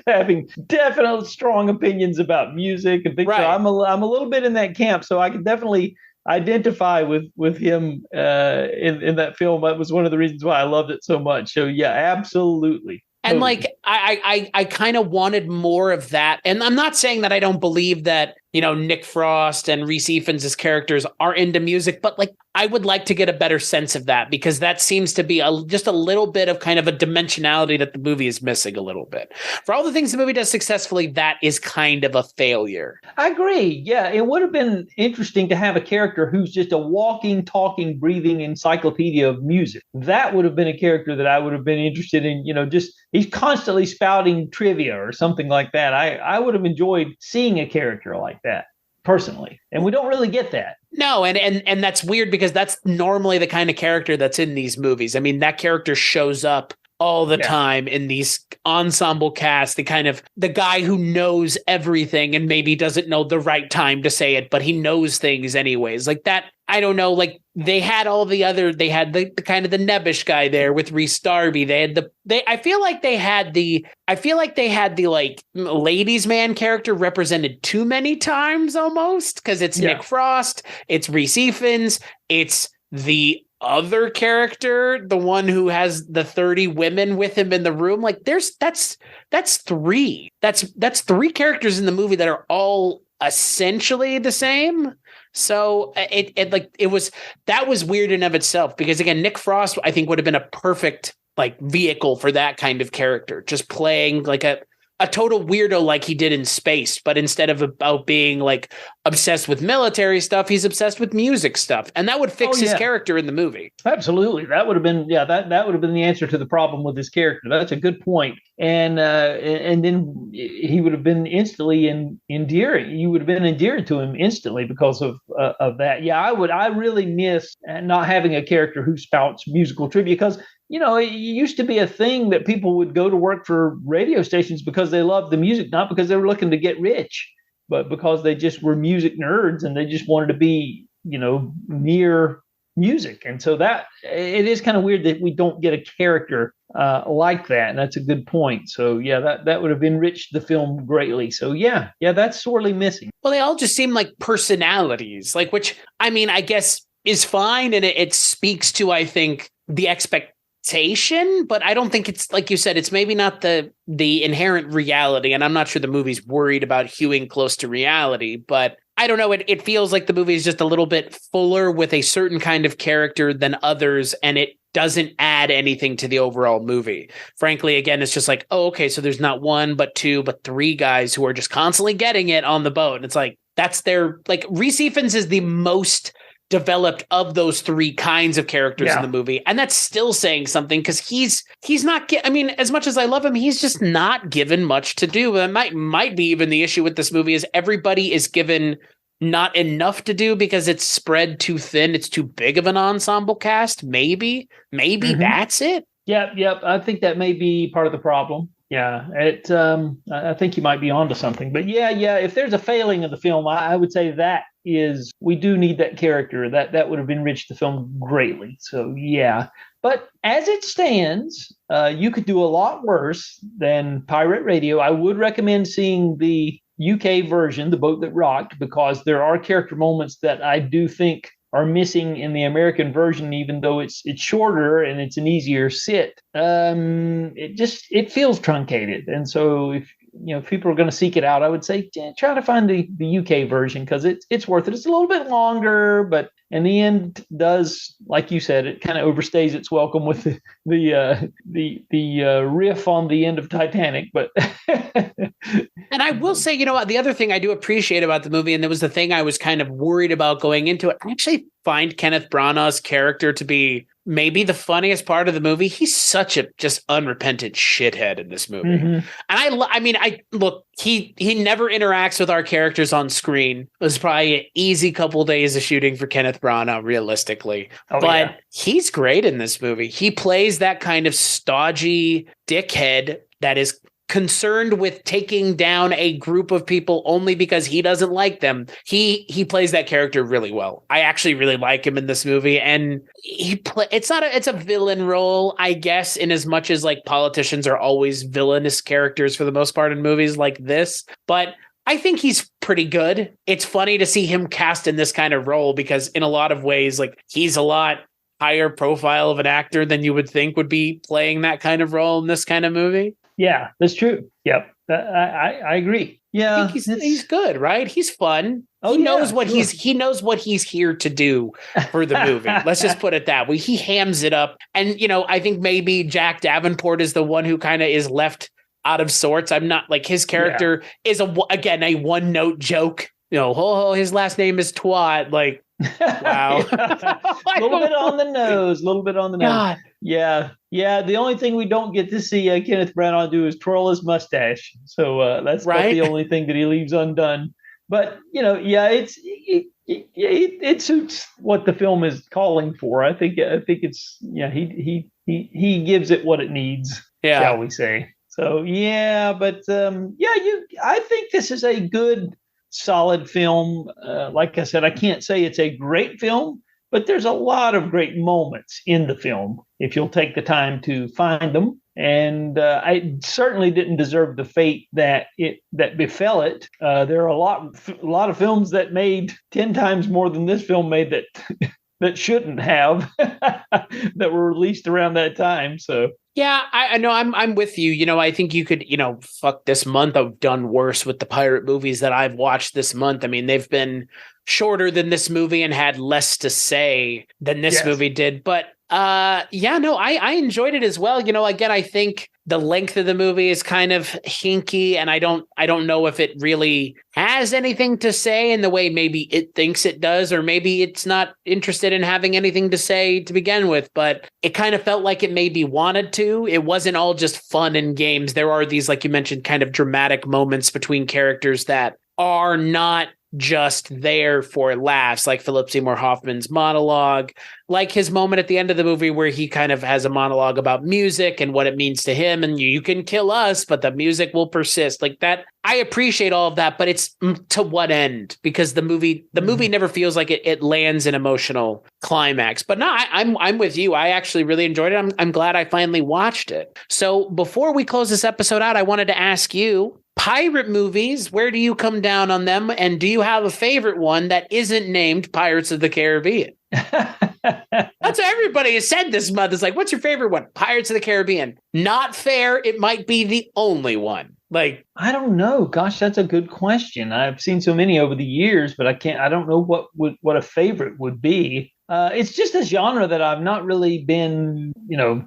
having definite strong opinions about music and things. Right. So I'm a little bit in that camp, so I can definitely identify with him in that film. That was one of the reasons why I loved it so much. So yeah, absolutely. And I kind of wanted more of that. And I'm not saying that I don't believe that, Nick Frost and Rhys Ifans as characters are into music, but I would like to get a better sense of that because that seems to be just a little bit of kind of a dimensionality that the movie is missing a little bit. For all the things the movie does successfully, that is kind of a failure. I agree. Yeah, it would have been interesting to have a character who's just a walking, talking, breathing encyclopedia of music. That would have been a character that I would have been interested in, just he's constantly spouting trivia or something like that. I would have enjoyed seeing a character like that personally, and we don't really get that. No, and that's weird because that's normally the kind of character that's in these movies. I mean, that character shows up all the time in these ensemble casts, the guy who knows everything and maybe doesn't know the right time to say it, but he knows things anyways. That, I don't know, they had the kind of the nebbish guy there with Rhys Darby. I feel like they had the ladies' man character represented too many times almost, because it's Nick Frost, it's Rhys Ifans, it's the other character, the one who has the 30 women with him in the room. That's three. That's three characters in the movie that are all essentially the same. So that was weird in of itself, because again, Nick Frost, I think, would have been a perfect vehicle for that kind of character, just playing a total weirdo like he did in Space, but instead of about being obsessed with military stuff, he's obsessed with music stuff, and that would fix his character in the movie. Absolutely, that would have been that would have been the answer to the problem with his character. That's a good point. And then he would have been instantly endearing. You would have been endeared to him instantly because of that. Yeah, I really miss not having a character who spouts musical trivia, because it used to be a thing that people would go to work for radio stations because they loved the music, not because they were looking to get rich, but because they just were music nerds and they just wanted to be, near music. And so that it is kind of weird that we don't get a character like that. And that's a good point. So yeah, that would have enriched the film greatly. So yeah, that's sorely missing. Well, they all just seem like personalities, like, which, I mean, I guess is fine. And it speaks to, I think, the expectation, but I don't think it's, like you said, it's maybe not the inherent reality. And I'm not sure the movie's worried about hewing close to reality, but I don't know. It feels like the movie is just a little bit fuller with a certain kind of character than others, and it doesn't add anything to the overall movie. Frankly, again, it's just like, oh, okay, so there's not one, but two, but three guys who are just constantly getting it on the boat. And it's like, that's their, like, Rhys Ifans is the most developed of those three kinds of characters in the movie. And that's still saying something, because he's not, I mean, as much as I love him, he's just not given much to do. That might be even the issue with this movie, is everybody is given not enough to do because it's spread too thin. It's too big of an ensemble cast. Maybe that's it. Yep. I think that may be part of the problem. Yeah, I think you might be onto something. But yeah. If there's a failing of the film, I would say that is, we do need that character. That would have enriched the film greatly. So yeah. But as it stands, you could do a lot worse than Pirate Radio. I would recommend seeing the UK version, The Boat That Rocked, because there are character moments that I do think are missing in the American version, even though it's shorter and it's an easier sit. It feels truncated. And so if people are going to seek it out, I would say try to find the UK version, because it's worth it. It's a little bit longer, but in the end does, like you said, it kind of overstays its welcome with the riff on the end of Titanic. But and I will say, the other thing I do appreciate about the movie, and there was the thing I was kind of worried about going into it, I actually find Kenneth Branagh's character to be maybe the funniest part of the movie. He's such a just unrepentant shithead in this movie. Mm-hmm. And he never interacts with our characters on screen. It was probably an easy couple of days of shooting for Kenneth Branagh, realistically. But he's great in this movie. He plays that kind of stodgy dickhead that is concerned with taking down a group of people only because he doesn't like them. He plays that character really well. I actually really like him in this movie, and it's a villain role, I guess, in as much as like politicians are always villainous characters for the most part in movies like this. But I think he's pretty good. It's funny to see him cast in this kind of role, because in a lot of ways, like, he's a lot higher profile of an actor than you would think would be playing that kind of role in this kind of movie. Yeah, that's true. Yep. I agree. Yeah. I think he's good, right? He's fun. He knows what he's here to do for the movie. Let's just put it that way. He hams it up. And, I think maybe Jack Davenport is the one who kind of is left out of sorts. I'm not, like, his character is a one note joke. His last name is Twat. Like, wow. A little bit on the nose. God. Yeah. The only thing we don't get to see Kenneth Branagh do is twirl his mustache. So that's the only thing that he leaves undone. But it suits what the film is calling for. I think it's he gives it what it needs. Yeah. Shall we say? So I think this is a good, solid film. Like I said, I can't say it's a great film, but there's a lot of great moments in the film if you'll take the time to find them. And I certainly didn't deserve the fate that befell it. There are a lot of films that made 10 times more than this film made that shouldn't have that were released around that time. So. Yeah, I know. I'm with you. I think you could, fuck, this month I've done worse with the pirate movies that I've watched this month. I mean, they've been shorter than this movie and had less to say than this movie did. But I enjoyed it as well. Again, I think the length of the movie is kind of hinky, and I don't know if it really has anything to say in the way maybe it thinks it does, or maybe it's not interested in having anything to say to begin with, but it kind of felt like it maybe wanted to. It wasn't all just fun and games. There are these, like you mentioned, kind of dramatic moments between characters that are not just there for laughs, like Philip Seymour Hoffman's monologue, like his moment at the end of the movie where he kind of has a monologue about music and what it means to him, and you can kill us, but the music will persist. Like that, I appreciate all of that, but it's to what end? Because the movie never feels like it lands an emotional climax. But no, I'm with you. I actually really enjoyed it. I'm glad I finally watched it. So before we close this episode out, I wanted to ask you, pirate movies, where do you come down on them? And do you have a favorite one that isn't named Pirates of the Caribbean? That's what everybody has said this month. It's like, what's your favorite one? Pirates of the Caribbean. Not fair. It might be the only one. Like, I don't know. Gosh, that's a good question. I've seen so many over the years, but I don't know what a favorite would be. It's just a genre that I've not really been,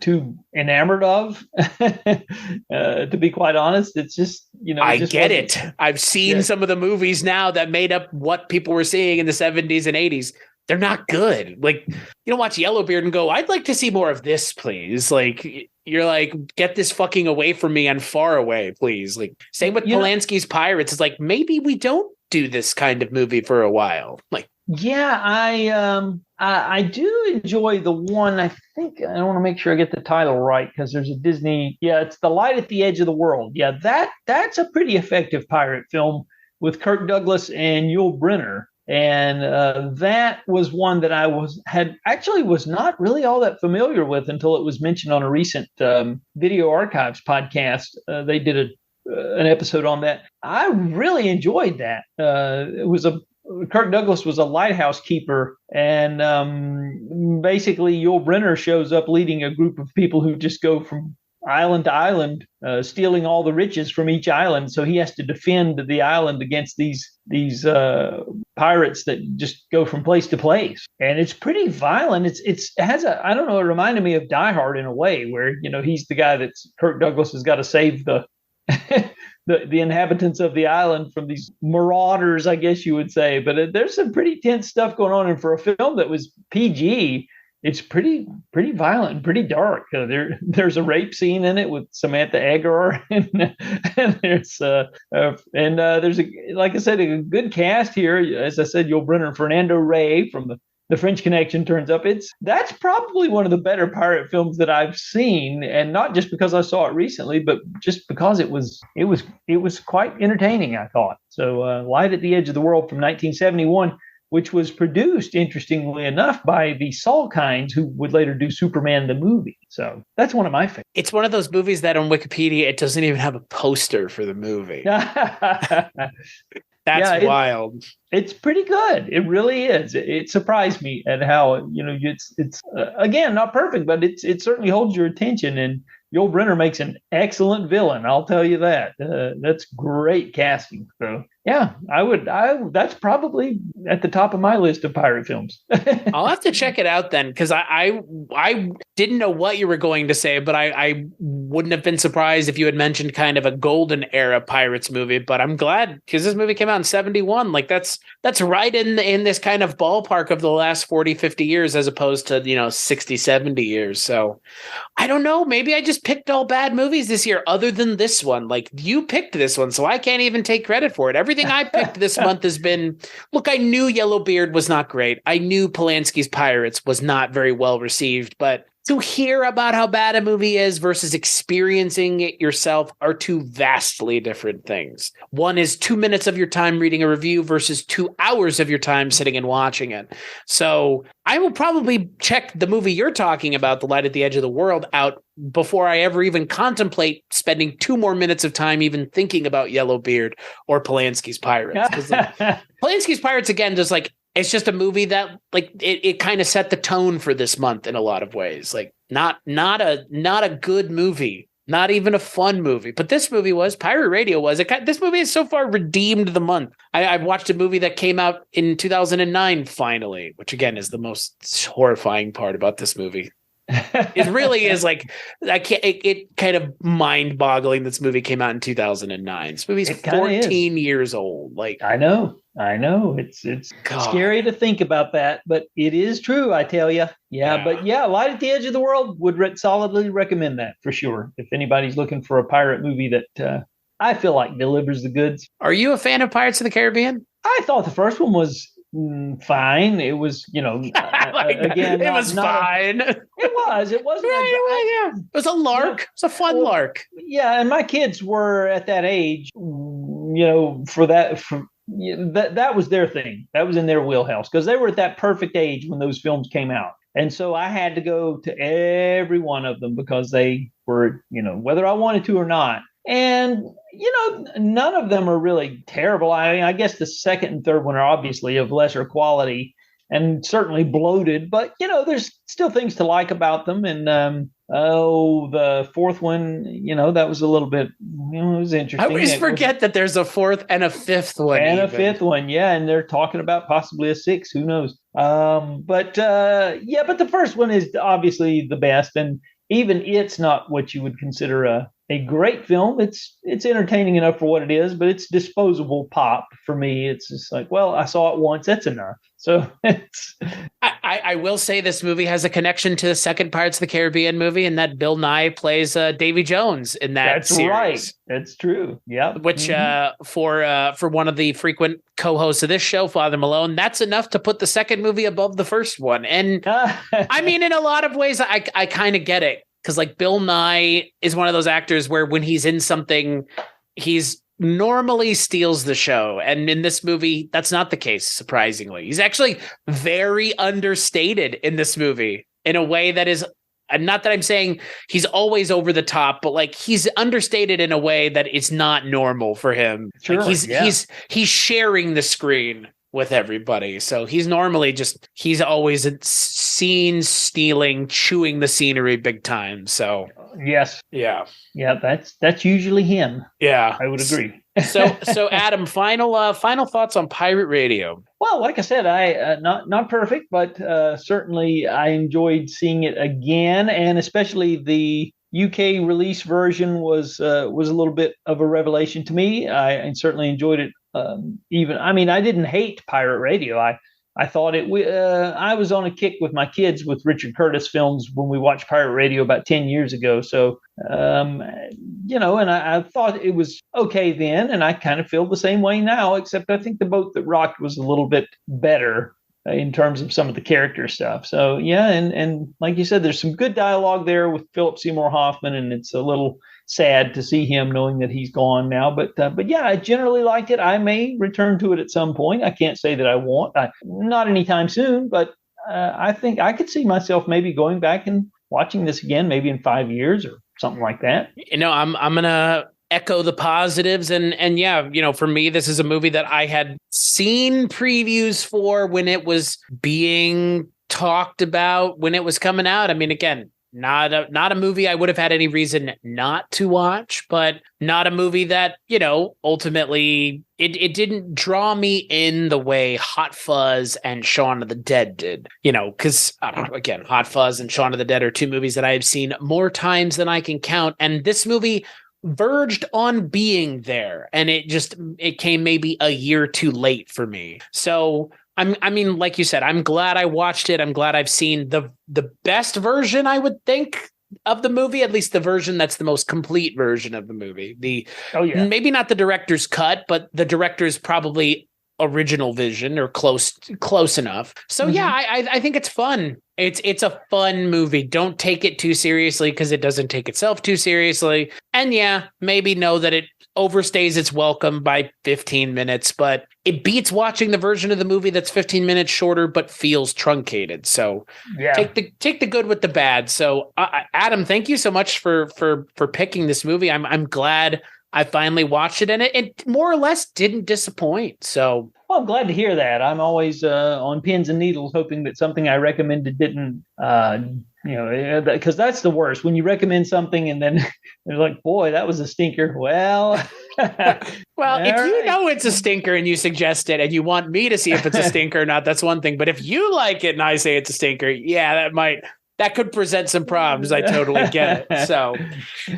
too enamored of. To be quite honest, it's just, I get it. I've seen some of the movies now that made up what people were seeing in the 70s and 80s. They're not good. Like, you don't watch Yellowbeard and go, I'd like to see more of this, please. Like, you're like, get this fucking away from me and far away, please. Like, same with Polanski's Pirates. It's like, maybe we don't do this kind of movie for a while. Like, yeah, I do enjoy the one. I think I want to make sure I get the title right because there's a Disney. Yeah, it's The Light at the Edge of the World. Yeah, that's a pretty effective pirate film with Kirk Douglas and Yul Brynner. And that was one that I was not really all that familiar with until it was mentioned on a recent Video Archives podcast. They did an episode on that. I really enjoyed that. Kirk Douglas was a lighthouse keeper, and basically Yul Brynner shows up leading a group of people who just go from island to island, stealing all the riches from each island. So he has to defend the island against these pirates that just go from place to place. And it's pretty violent. It reminded me of Die Hard in a way where, he's the guy that's Kirk Douglas has got to save the the inhabitants of the island from these marauders, I guess you would say. But there's some pretty tense stuff going on. And for a film that was PG, it's pretty violent and pretty dark. There's a rape scene in it with Samantha Agar, and there's like I said, a good cast here. As I said, Yul Brynner, Fernando Rey from the French Connection turns up. That's probably one of the better pirate films that I've seen, and not just because I saw it recently, but just because it was quite entertaining, I thought. So, Light at the Edge of the World from 1971. Which was produced, interestingly enough, by the Salkinds, who would later do Superman the movie. So that's one of my favorites. It's one of those movies that on Wikipedia, it doesn't even have a poster for the movie. That's wild. It's pretty good. It really is. It surprised me at how, it's again, not perfect, but it certainly holds your attention. And Yul Brynner makes an excellent villain. I'll tell you that. That's great casting. So yeah, that's probably at the top of my list of pirate films. I'll have to check it out then, because I didn't know what you were going to say, but I wouldn't have been surprised if you had mentioned kind of a golden era Pirates movie. But I'm glad, because this movie came out in 1971. Like that's right in this kind of ballpark of the last 40, 50 years, as opposed to 60, 70 years. So I don't know. Maybe I just picked all bad movies this year, other than this one. Like, you picked this one, so I can't even take credit for it. Everything I picked this month has been, look, I knew Yellowbeard was not great. I knew Polanski's Pirates was not very well received, but to hear about how bad a movie is versus experiencing it yourself are two vastly different things. One is 2 minutes of your time reading a review versus 2 hours of your time sitting and watching it. So I will probably check the movie you're talking about, The Light at the Edge of the World, out before I ever even contemplate spending 2 more minutes of time even thinking about Yellowbeard or Polanski's Pirates. Polanski's Pirates, again, just like, it's just a movie that, like, it kind of set the tone for this month in a lot of ways. Like, not a good movie, not even a fun movie, but this movie was. Pirate Radio was. This movie has so far redeemed the month. I've watched a movie that came out in 2009 finally, which again is the most horrifying part about this movie. It really is, like, it kind of mind-boggling. This movie came out in 2009. This movie's 14 years old. Like, I know. It's scary to think about that, but it is true, I tell you. Yeah, but yeah, Light at the Edge of the World would solidly recommend that for sure. If anybody's looking for a pirate movie that I feel like delivers the goods. Are you a fan of Pirates of the Caribbean? I thought the first one was fine. It was, again, it was fine. It was. It wasn't. Yeah. It was a lark. It was a fun lark. Yeah, and my kids were at that age, that was their thing. That was in their wheelhouse because they were at that perfect age when those films came out. And so I had to go to every one of them because they were, whether I wanted to or not. And, none of them are really terrible. I mean, I guess the second and third one are obviously of lesser quality and certainly bloated, but, there's still things to like about them. And, the fourth one, that was a little bit, it was interesting. I always forget that there's a fourth and a fifth one. And a fifth one, yeah. And they're talking about possibly a sixth, who knows? But the first one is obviously the best. And even it's not what you would consider a great film. It's entertaining enough for what it is, but it's disposable pop for me. It's just like, well, I saw it once. That's enough. So it's. I will say this movie has a connection to the second Pirates of the Caribbean movie, and that Bill Nye plays Davy Jones in that series. That's right. That's true. Yeah. Which for one of the frequent co-hosts of this show, Father Malone, that's enough to put the second movie above the first one. And I mean, in a lot of ways, I kind of get it. Because like Bill Nye is one of those actors where when he's in something, he's normally steals the show. And in this movie, that's not the case, surprisingly. He's actually very understated in this movie in a way that is, not that I'm saying he's always over the top, but like he's understated in a way that it's not normal for him. Sure, like he's sharing the screen with everybody. So he's normally he's always seen stealing, chewing the scenery big time. So yes. Yeah. Yeah, that's usually him. Yeah. I would agree. So Adam, final thoughts on Pirate Radio. Well, like I said, I not perfect, but certainly I enjoyed seeing it again, and especially the UK release version was a little bit of a revelation to me. I certainly enjoyed it. I didn't hate Pirate Radio. I thought I was on a kick with my kids with Richard Curtis films when we watched Pirate Radio about 10 years ago. So, and I thought it was okay then. And I kind of feel the same way now, except I think The Boat That Rocked was a little bit better in terms of some of the character stuff. So, yeah. And like you said, there's some good dialogue there with Philip Seymour Hoffman, and it's a little sad to see him knowing that he's gone now. But yeah, I generally liked it. I may return to it at some point. I can't say that I won't. Not anytime soon, but I think I could see myself maybe going back and watching this again, maybe in 5 years or something like that. I'm going to echo the positives. And yeah, for me, this is a movie that I had seen previews for when it was being talked about, when it was coming out. I mean, again, not a movie I would have had any reason not to watch, but not a movie that, ultimately it didn't draw me in the way Hot Fuzz and Shaun of the Dead did, because again, Hot Fuzz and Shaun of the Dead are two movies that I have seen more times than I can count. And this movie verged on being there, and it came maybe a year too late for me. So I mean, like you said, I'm glad I watched it. I'm glad I've seen the best version, I would think, of the movie, at least the version that's the most complete version of the movie. Maybe not the director's cut, but the director's probably original vision or close enough. So yeah, I think it's fun. It's a fun movie. Don't take it too seriously because it doesn't take itself too seriously. And yeah, maybe know that it overstays its welcome by 15 minutes, but it beats watching the version of the movie that's 15 minutes shorter but feels truncated. So yeah, take the good with the bad. So Adam, thank you so much for picking this movie. I'm glad I finally watched it, and it more or less didn't disappoint. So, well, I'm glad to hear that. I'm always on pins and needles, hoping that something I recommended didn't, because that's the worst when you recommend something and then they're like, "Boy, that was a stinker." Well, if you know it's a stinker and you suggest it, and you want me to see if it's a stinker or not, that's one thing. But if you like it and I say it's a stinker, yeah, that could present some problems. I totally get it.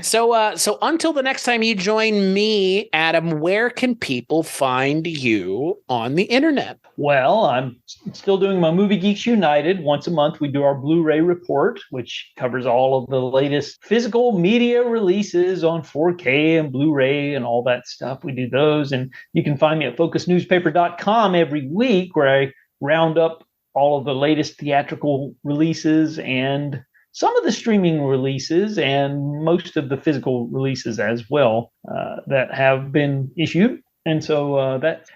So until the next time you join me, Adam, where can people find you on the internet? Well, I'm still doing my Movie Geeks United. Once a month, we do our Blu-ray report, which covers all of the latest physical media releases on 4K and Blu-ray and all that stuff. We do those. And you can find me at focusnewspaper.com every week, where I round up all of the latest theatrical releases and some of the streaming releases and most of the physical releases as well that have been issued. And so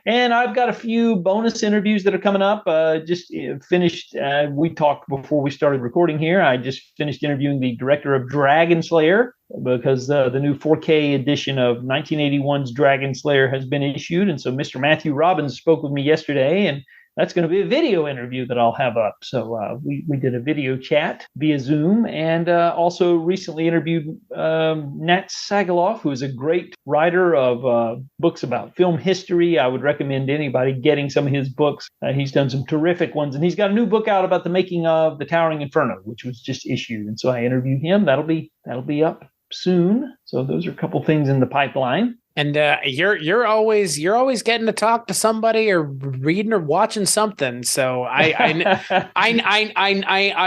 and I've got a few bonus interviews that are coming up. Just finished. We talked before we started recording here. I just finished interviewing the director of Dragon Slayer, because the new 4K edition of 1981's Dragon Slayer has been issued. And so Mr. Matthew Robbins spoke with me yesterday, and that's going to be a video interview that I'll have up. So we did a video chat via Zoom, and also recently interviewed Nat Sagaloff, who is a great writer of books about film history. I would recommend anybody getting some of his books. He's done some terrific ones, and he's got a new book out about the making of The Towering Inferno, which was just issued. And so I interviewed him. That'll be up soon. So those are a couple things in the pipeline. And you're always getting to talk to somebody or reading or watching something. So I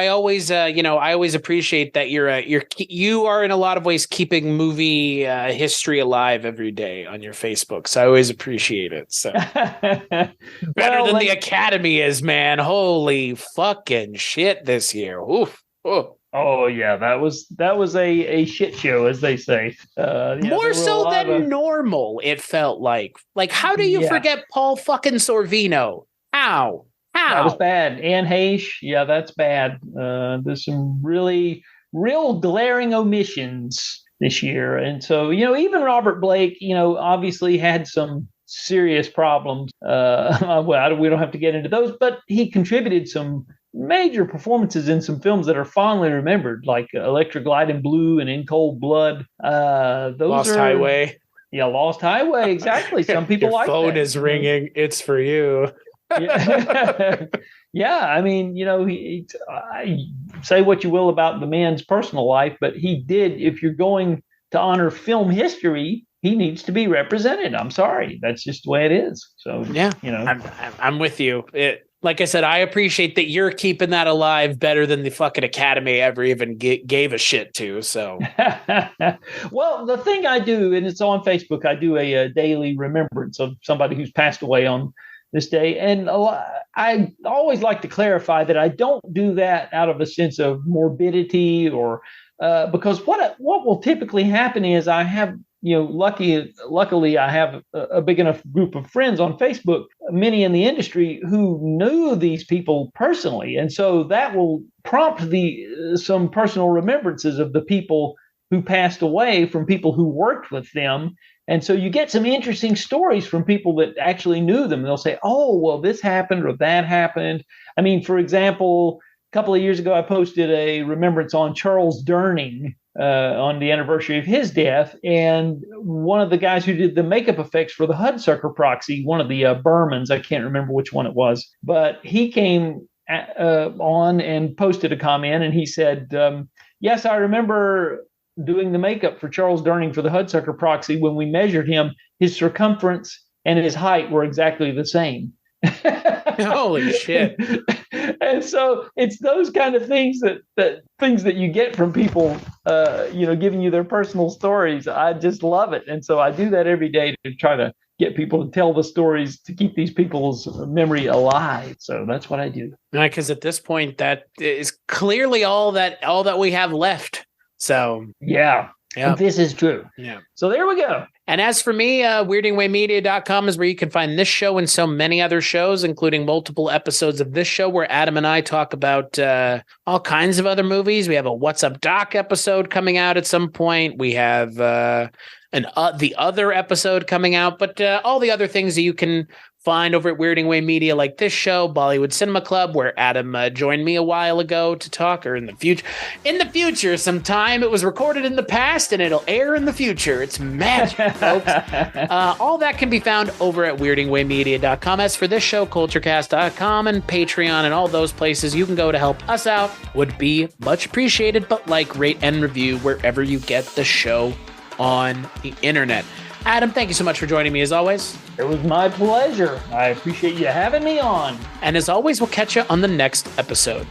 always I always appreciate that you are in a lot of ways keeping movie history alive every day on your Facebook. So I always appreciate it. So better than the Academy is, man. Holy fucking shit this year. Oof. Oh. Oh yeah, that was a shit show, as they say. More so than normal, it felt like. Like, how do you forget Paul fucking Sorvino? How? That was bad. Anne Heche, yeah, that's bad. There's some real glaring omissions this year, and so even Robert Blake, obviously had some serious problems. Well, we don't have to get into those, but he contributed some major performances in some films that are fondly remembered, like Electric Light and Blue and In Cold Blood. Lost Highway. Yeah, Lost Highway. Exactly. Some people like that. Your phone is ringing. It's for you. Yeah. I mean, say what you will about the man's personal life, but he did. If you're going to honor film history, he needs to be represented. I'm sorry. That's just the way it is. So, yeah, I'm with you. Like I said, I appreciate that you're keeping that alive better than the fucking Academy ever even gave a shit to. So, well, the thing I do, and it's on Facebook, I do a daily remembrance of somebody who's passed away on this day. And I always like to clarify that I don't do that out of a sense of morbidity or because what will typically happen is I have, luckily I have a big enough group of friends on Facebook, many in the industry who knew these people personally. And so that will prompt some personal remembrances of the people who passed away from people who worked with them. And so you get some interesting stories from people that actually knew them. They'll say, oh, well, this happened or that happened. I mean, for example, a couple of years ago, I posted a remembrance on Charles Durning on the anniversary of his death. And one of the guys who did the makeup effects for the Hudsucker Proxy, one of the Bermans, I can't remember which one it was, but he came on and posted a comment, and he said, yes, I remember doing the makeup for Charles Durning for the Hudsucker Proxy. When we measured him, his circumference and his height were exactly the same. Holy shit. And so it's those kind of things that you get from people, giving you their personal stories. I just love it. And so I do that every day to try to get people to tell the stories to keep these people's memory alive. So that's what I do. Because at this point, that is clearly all that we have left. So yeah. This is true. Yeah. So there we go. And as for me, weirdingwaymedia.com is where you can find this show and so many other shows, including multiple episodes of this show where Adam and I talk about all kinds of other movies. We have a What's Up Doc episode coming out at some point. We have the other episode coming out, but all the other things that you can find over at Weirding Way Media, like this show, Bollywood Cinema Club, where Adam joined me a while ago to talk, or in the future. In the future, sometime. It was recorded in the past, and it'll air in the future. It's magic, folks. All that can be found over at weirdingwaymedia.com. As for this show, culturecast.com and Patreon and all those places you can go to help us out would be much appreciated. But like, rate, and review wherever you get the show on the internet. Adam, thank you so much for joining me as always. It was my pleasure. I appreciate you having me on. And as always, we'll catch you on the next episode.